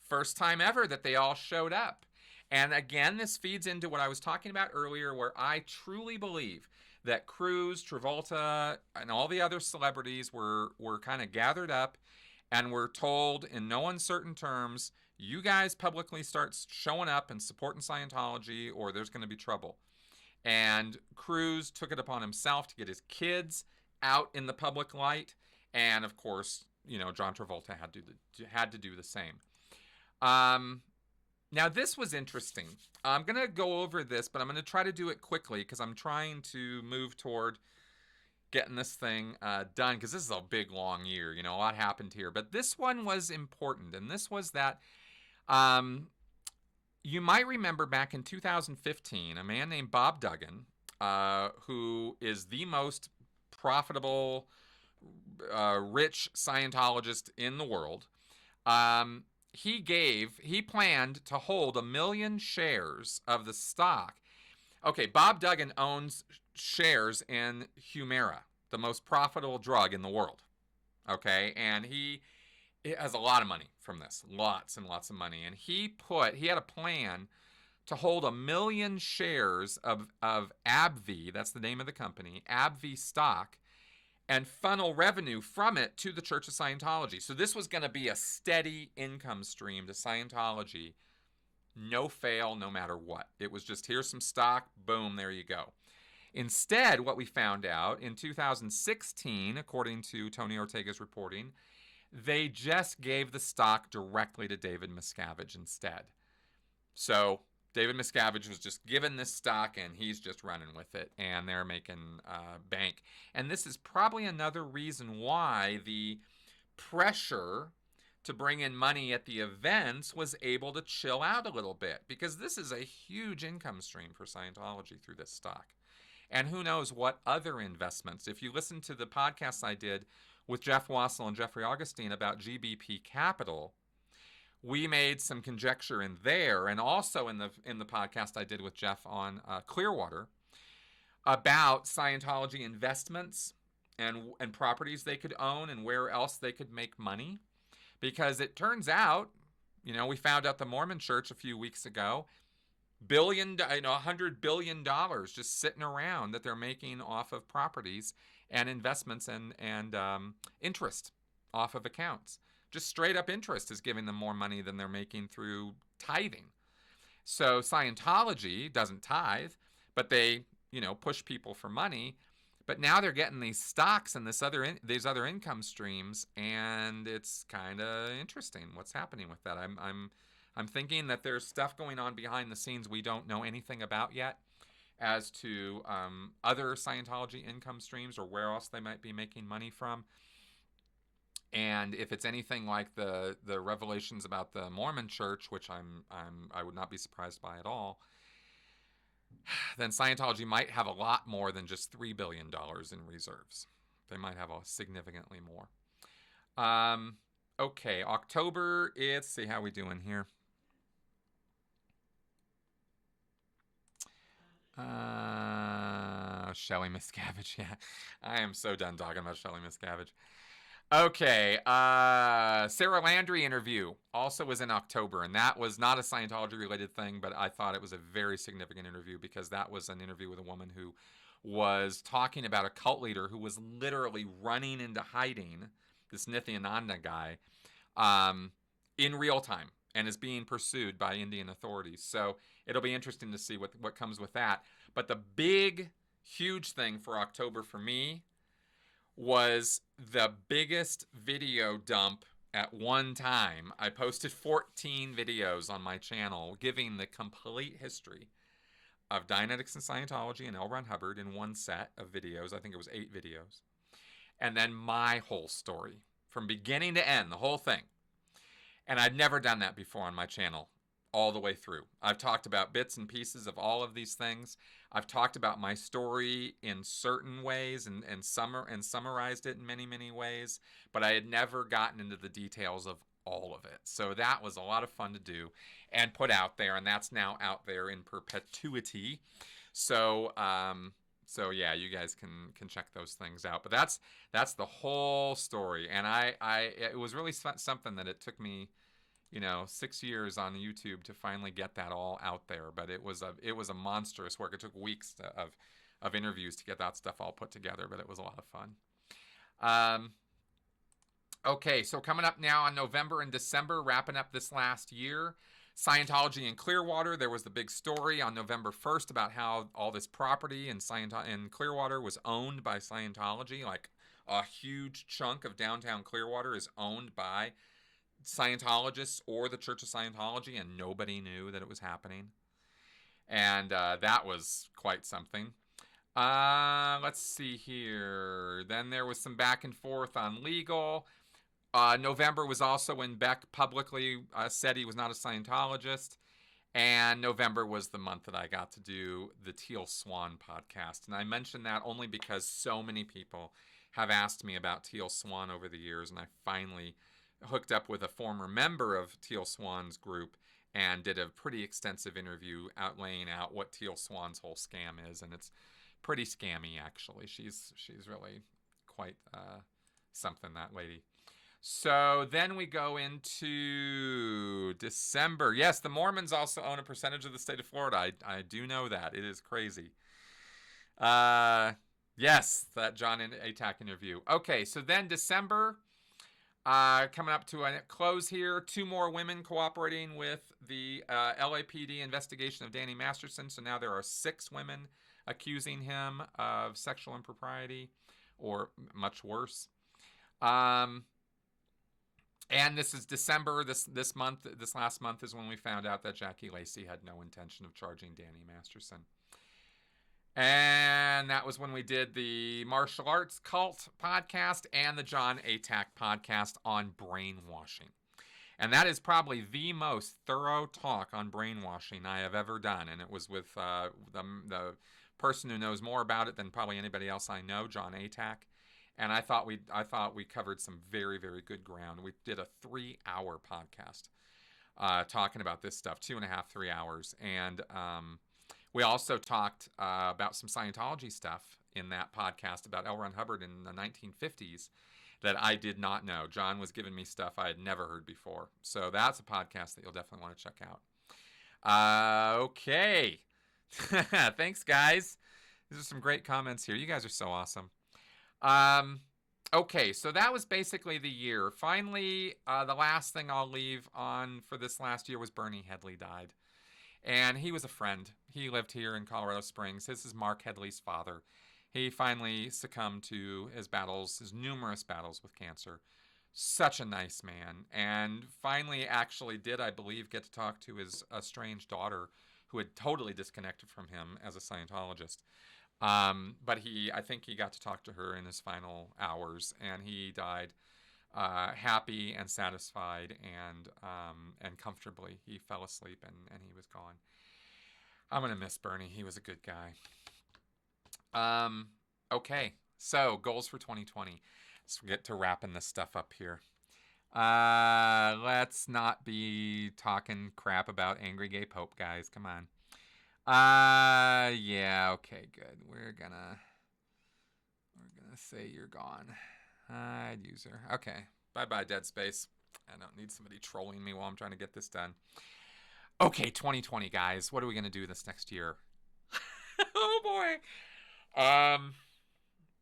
First time ever that they all showed up. And again, this feeds into what I was talking about earlier, where I truly believe that Cruise, Travolta, and all the other celebrities were kind of gathered up and were told in no uncertain terms, you guys publicly start showing up and supporting Scientology or there's going to be trouble. And Cruise took it upon himself to get his kids out in the public light. And of course, John Travolta had to do the same. Now, this was interesting. I'm going to go over this, but I'm going to try to do it quickly because I'm trying to move toward getting this thing done because this is a big, long year. A lot happened here. But this one was important, and this was that you might remember back in 2015, a man named Bob Duggan, who is the most profitable, rich Scientologist in the world, he planned to hold 1 million shares of the stock. Okay, Bob Duggan owns shares in Humira, the most profitable drug in the world. Okay, and he has a lot of money from this, lots and lots of money. And he had a plan to hold 1 million shares of AbbVie, that's the name of the company, AbbVie stock, and funnel revenue from it to the Church of Scientology. So this was going to be a steady income stream to Scientology, no fail, no matter what. It was just, here's some stock, boom, there you go. Instead, what we found out in 2016, according to Tony Ortega's reporting, they just gave the stock directly to David Miscavige instead. So David Miscavige was just given this stock, and he's just running with it, and they're making bank. And this is probably another reason why the pressure to bring in money at the events was able to chill out a little bit, because this is a huge income stream for Scientology through this stock. and who knows what other investments. If you listen to the podcast I did with Jeff Wassel and Jeffrey Augustine about GBP Capital, we made some conjecture in there, and also in the podcast I did with Jeff on Clearwater about Scientology investments and properties they could own and where else they could make money. Because it turns out, we found out the Mormon Church a few weeks ago, $100 billion just sitting around that they're making off of properties and investments and interest off of accounts. Just straight up interest is giving them more money than they're making through tithing. So Scientology doesn't tithe, but they, push people for money. But now they're getting these stocks and these other income streams, and it's kind of interesting what's happening with that. I'm thinking that there's stuff going on behind the scenes we don't know anything about yet as to other Scientology income streams or where else they might be making money from. And if it's anything like the revelations about the Mormon Church, which I would not be surprised by at all, then Scientology might have a lot more than just $3 billion in reserves. They might have significantly more. Okay, October, let's see how we doing here. Shelley Miscavige, yeah. I am so done talking about Shelley Miscavige. Okay, Sarah Landry interview also was in October, and that was not a Scientology-related thing, but I thought it was a very significant interview because that was an interview with a woman who was talking about a cult leader who was literally running into hiding, this Nithyananda guy, in real time and is being pursued by Indian authorities. So it'll be interesting to see what comes with that. But the big, huge thing for October for me was the biggest video dump at one time. I posted 14 videos on my channel giving the complete history of Dianetics and Scientology and L. Ron Hubbard in one set of videos. I think it was 8 videos. And then my whole story from beginning to end, the whole thing. And I'd never done that before on my channel all the way through. I've talked about bits and pieces of all of these things. I've talked about my story in certain ways and summarized it in many, many ways, but I had never gotten into the details of all of it. So that was a lot of fun to do and put out there, and that's now out there in perpetuity. So yeah, you guys can check those things out. But that's the whole story, and it was really something that it took me 6 years on YouTube to finally get that all out there. But it was a monstrous work. It took weeks of interviews to get that stuff all put together, but it was a lot of fun. Okay, so coming up now on November and December, wrapping up this last year, Scientology in Clearwater. There was the big story on November 1st about how all this property in Clearwater was owned by Scientology. Like a huge chunk of downtown Clearwater is owned by Scientologists or the Church of Scientology, and nobody knew that it was happening. And that was quite something. Let's see here. Then there was some back and forth on legal. November was also when Beck publicly said he was not a Scientologist. And November was the month that I got to do the Teal Swan podcast. And I mention that only because so many people have asked me about Teal Swan over the years, and I finally hooked up with a former member of Teal Swan's group and did a pretty extensive interview laying out what Teal Swan's whole scam is, and it's pretty scammy, actually. She's really quite something, that lady. So then we go into December. Yes, the Mormons also own a percentage of the state of Florida. I do know that. It is crazy. Yes, that John Atack interview. Okay, so then December, coming up to a close here. 2 more women cooperating with the LAPD investigation of Danny Masterson. So now there are 6 women accusing him of sexual impropriety, or much worse. And this is December. This last month is when we found out that Jackie Lacey had no intention of charging Danny Masterson. And that was when we did the martial arts cult podcast and the John Atack podcast on brainwashing. And that is probably the most thorough talk on brainwashing I have ever done. And it was with the person who knows more about it than probably anybody else I know, John Atack. And I thought we covered some very, very good ground. We did a 3-hour podcast talking about this stuff, 2.5, 3 hours. And we also talked about some Scientology stuff in that podcast about L. Ron Hubbard in the 1950s that I did not know. John was giving me stuff I had never heard before. So that's a podcast that you'll definitely want to check out. Okay. Thanks, guys. These are some great comments here. You guys are so awesome. Okay, so that was basically the year. Finally, the last thing I'll leave on for this last year was Bernie Headley died. And he was a friend. He lived here in Colorado Springs. This is Mark Headley's father. He finally succumbed to his battles, his numerous battles with cancer. Such a nice man. And finally actually did, I believe, get to talk to his estranged daughter who had totally disconnected from him as a Scientologist. But I think he got to talk to her in his final hours, and he died happy and satisfied and comfortably. He fell asleep and he was gone. I'm going to miss Bernie. He was a good guy. Okay, so goals for 2020. Let's get to wrapping this stuff up here. Let's not be talking crap about angry gay pope, guys. Come on. Yeah, okay, good. We're gonna say you're gone. Hide user. Okay. Bye-bye, Dead Space. I don't need somebody trolling me while I'm trying to get this done. Okay, 2020, guys. What are we gonna do this next year? Oh boy.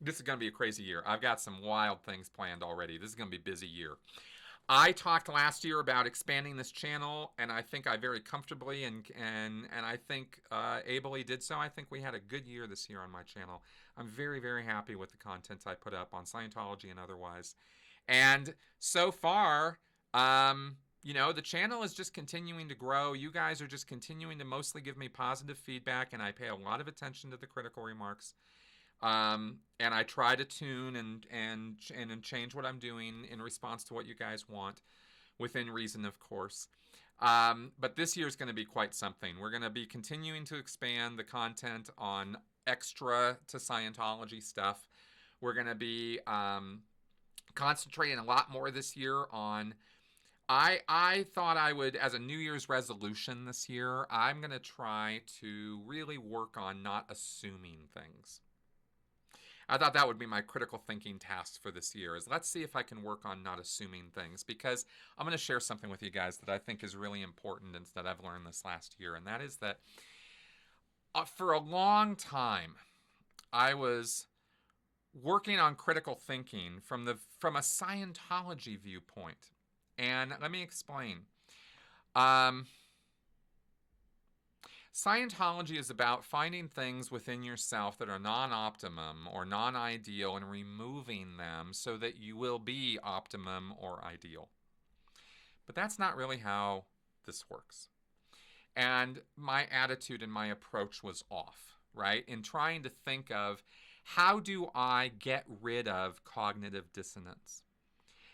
This is gonna be a crazy year. I've got some wild things planned already. This is gonna be a busy year. I talked last year about expanding this channel, and I think I very comfortably and I think ably did so. I think we had a good year this year on my channel. I'm very, very happy with the content I put up on Scientology and otherwise. And so far, you know, the channel is just continuing to grow. You guys are just continuing to mostly give me positive feedback, and I pay a lot of attention to the critical remarks. And I try to tune and change what I'm doing in response to what you guys want, within reason, of course. But this year is going to be quite something. We're going to be continuing to expand the content on extra to Scientology stuff. We're going to be concentrating a lot more this year on... I thought I would, as a New Year's resolution this year, I'm going to try to really work on not assuming things. I thought that would be my critical thinking task for this year, is let's see if I can work on not assuming things, because I'm going to share something with you guys that I think is really important and that I've learned this last year, and that is that for a long time, I was working on critical thinking from a Scientology viewpoint. And let me explain. Scientology is about finding things within yourself that are non-optimum or non-ideal and removing them so that you will be optimum or ideal. But that's not really how this works. And my attitude and my approach was off, right? In trying to think of, how do I get rid of cognitive dissonance?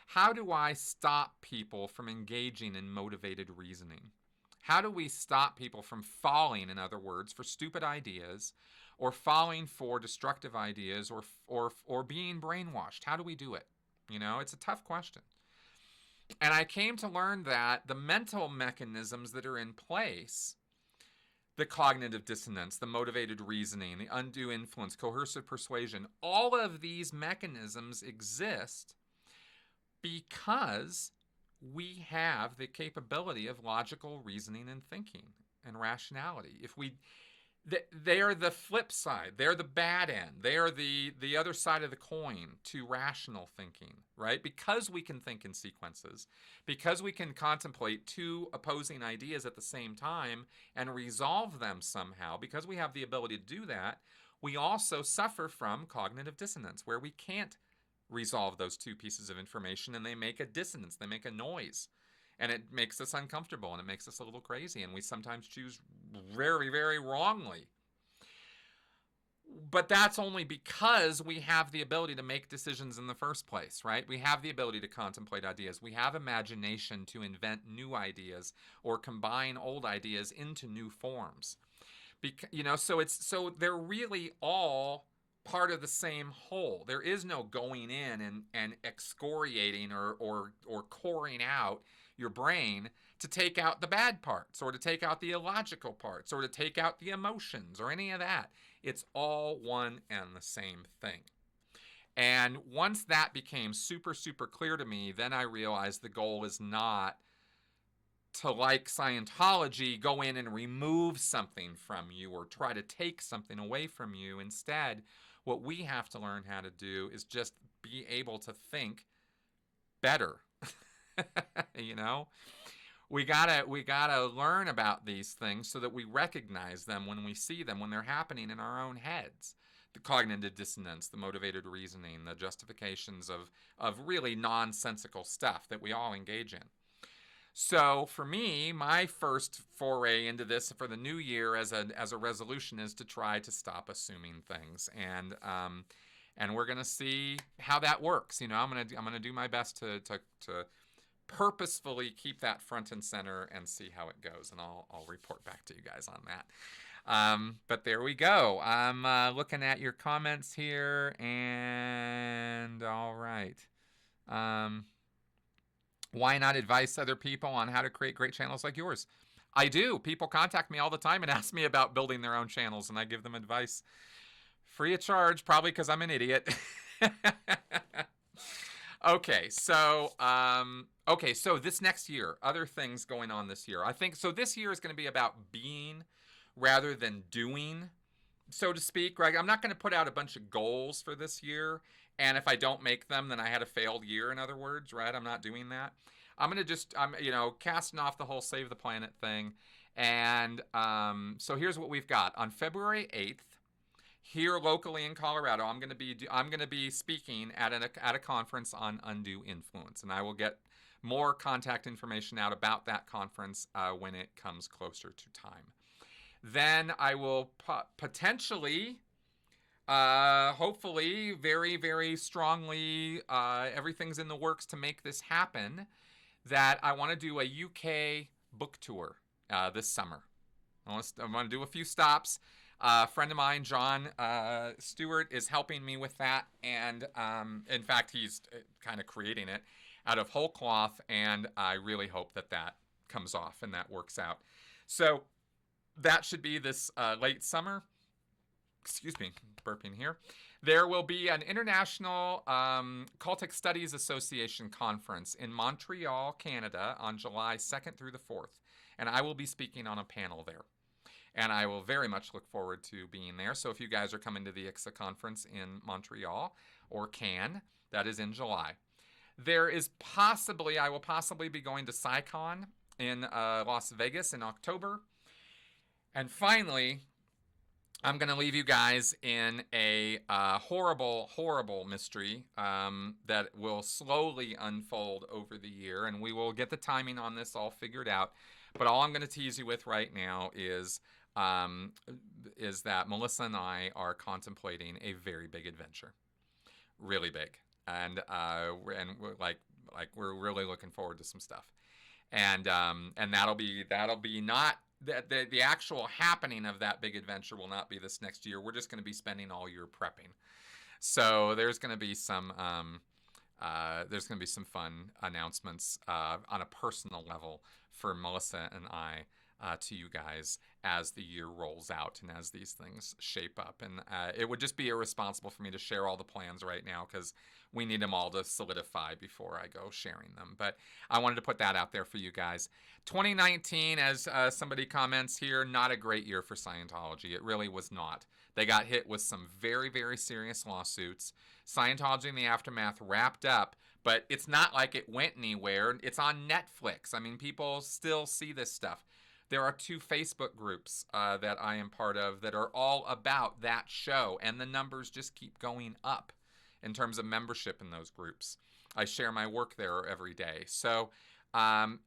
How do I stop people from engaging in motivated reasoning? How do we stop people from falling, in other words, for stupid ideas, or falling for destructive ideas, or being brainwashed? How do we do it? You know, it's a tough question. And I came to learn that the mental mechanisms that are in place, the cognitive dissonance, the motivated reasoning, the undue influence, coercive persuasion, all of these mechanisms exist because we have the capability of logical reasoning and thinking and rationality. They are the flip side. They're the bad end. They are the other side of the coin to rational thinking, right? Because we can think in sequences, because we can contemplate two opposing ideas at the same time and resolve them somehow, because we have the ability to do that, we also suffer from cognitive dissonance, where we can't resolve those two pieces of information, and they make a dissonance, they make a noise, and it makes us uncomfortable, and it makes us a little crazy, and we sometimes choose very, very wrongly. But that's only because we have the ability to make decisions in the first place, right? We have the ability to contemplate ideas. We have imagination to invent new ideas or combine old ideas into new forms. So they're really all part of the same whole. There is no going in and excoriating or coring out your brain to take out the bad parts or to take out the illogical parts or to take out the emotions or any of that. It's all one and the same thing. And once that became super, super clear to me, then I realized the goal is not to, like Scientology, go in and remove something from you or try to take something away from you. Instead, what we have to learn how to do is just be able to think better. You know? We gotta learn about these things so that we recognize them when we see them, when they're happening in our own heads. The cognitive dissonance, the motivated reasoning, the justifications of really nonsensical stuff that we all engage in. So for me, my first foray into this for the new year as a resolution is to try to stop assuming things, and we're gonna see how that works. You know, I'm gonna do my best to purposefully keep that front and center and see how it goes, and I'll report back to you guys on that. But there we go. I'm looking at your comments here, and all right. Why not advise other people on how to create great channels like yours? I do. People contact me all the time and ask me about building their own channels, and I give them advice free of charge, probably because I'm an idiot. Okay, so this next year, other things going on this year. I think so. This year is going to be about being rather than doing, so to speak. Right? I'm not going to put out a bunch of goals for this year, and if I don't make them, then I had a failed year. In other words, right? I'm not doing that. I'm casting off the whole save the planet thing, and so here's what we've got on February 8th. Here locally in Colorado, I'm going to be speaking at a conference on undue influence, and I will get more contact information out about that conference when it comes closer to time. Then I will potentially, hopefully, very, very strongly, everything's in the works to make this happen, that I want to do a UK book tour this summer. I want to do a few stops. A friend of mine, John Stewart, is helping me with that, and in fact, he's kind of creating it out of whole cloth, and I really hope that that comes off and that works out. So that should be this late summer. Excuse me, burping here. There will be an International Cultic Studies Association conference in Montreal, Canada, on July 2nd through the 4th, and I will be speaking on a panel there. And I will very much look forward to being there. So if you guys are coming to the ICSA conference in Montreal or Cannes, that is in July. I will possibly be going to SciCon in Las Vegas in October. And finally, I'm going to leave you guys in a horrible, horrible mystery that will slowly unfold over the year. And we will get the timing on this all figured out. But all I'm going to tease you with right now is that Melissa and I are contemplating a very big adventure, really big, and we're really looking forward to some stuff, and that'll be not the actual happening of that big adventure will not be this next year. We're just going to be spending all year prepping, so there's going to be some fun announcements on a personal level for Melissa and I to you guys as the year rolls out and as these things shape up. And it would just be irresponsible for me to share all the plans right now because we need them all to solidify before I go sharing them. But I wanted to put that out there for you guys. 2019, as somebody comments here, not a great year for Scientology. It really was not. They got hit with some very, very serious lawsuits. Scientology in the Aftermath wrapped up, but it's not like it went anywhere. It's on Netflix. I mean, people still see this stuff. There are 2 Facebook groups that I am part of that are all about that show, and the numbers just keep going up in terms of membership in those groups. I share my work there every day. So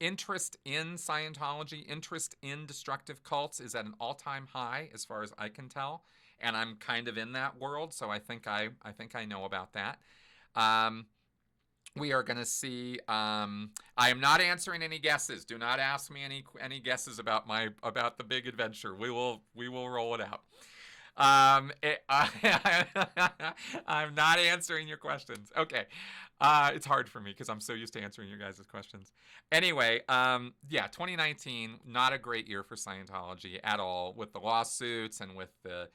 interest in Scientology, interest in destructive cults is at an all-time high as far as I can tell, and I'm kind of in that world, so I think I know about that. we are going to see. I am not answering any guesses. Do not ask me any guesses about the big adventure. We will roll it out. I'm not answering your questions. Okay. It's hard for me because I'm so used to answering your guys' questions. Anyway, yeah, 2019, not a great year for Scientology at all, with the lawsuits and with the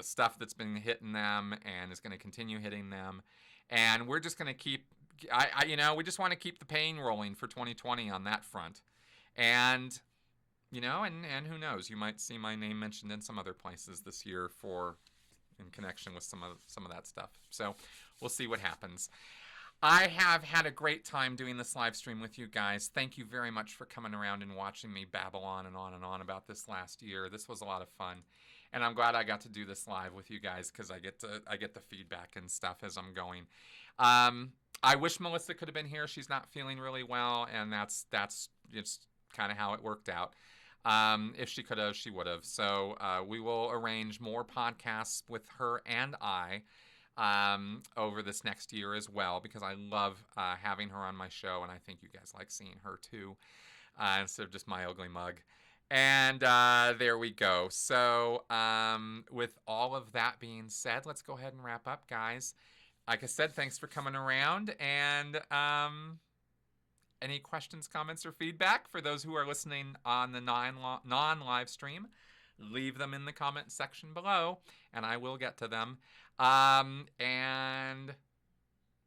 stuff that's been hitting them and is going to continue hitting them. And we're just going to keep, we just want to keep the pain rolling for 2020 on that front. And and who knows? You might see my name mentioned in some other places this year in connection with some of that stuff. So we'll see what happens. I have had a great time doing this live stream with you guys. Thank you very much for coming around and watching me babble on and on about this last year. This was a lot of fun, and I'm glad I got to do this live with you guys because I get the feedback and stuff as I'm going. I wish Melissa could have been here. She's not feeling really well, and that's just kind of how it worked out. If she could have, she would have. So we will arrange more podcasts with her and I over this next year as well, because I love having her on my show, and I think you guys like seeing her too, instead of just my ugly mug. And there we go. So with all of that being said, let's go ahead and wrap up, guys. Like I said, thanks for coming around, and any questions, comments, or feedback for those who are listening on the non-live stream, leave them in the comment section below, and I will get to them. And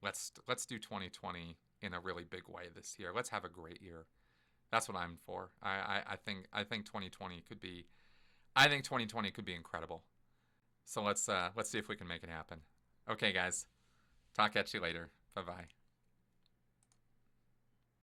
let's do 2020 in a really big way this year. Let's have a great year. That's what I'm for. I think 2020 could be. I think 2020 could be incredible. So let's see if we can make it happen. Okay, guys. Talk at you later. Bye-bye.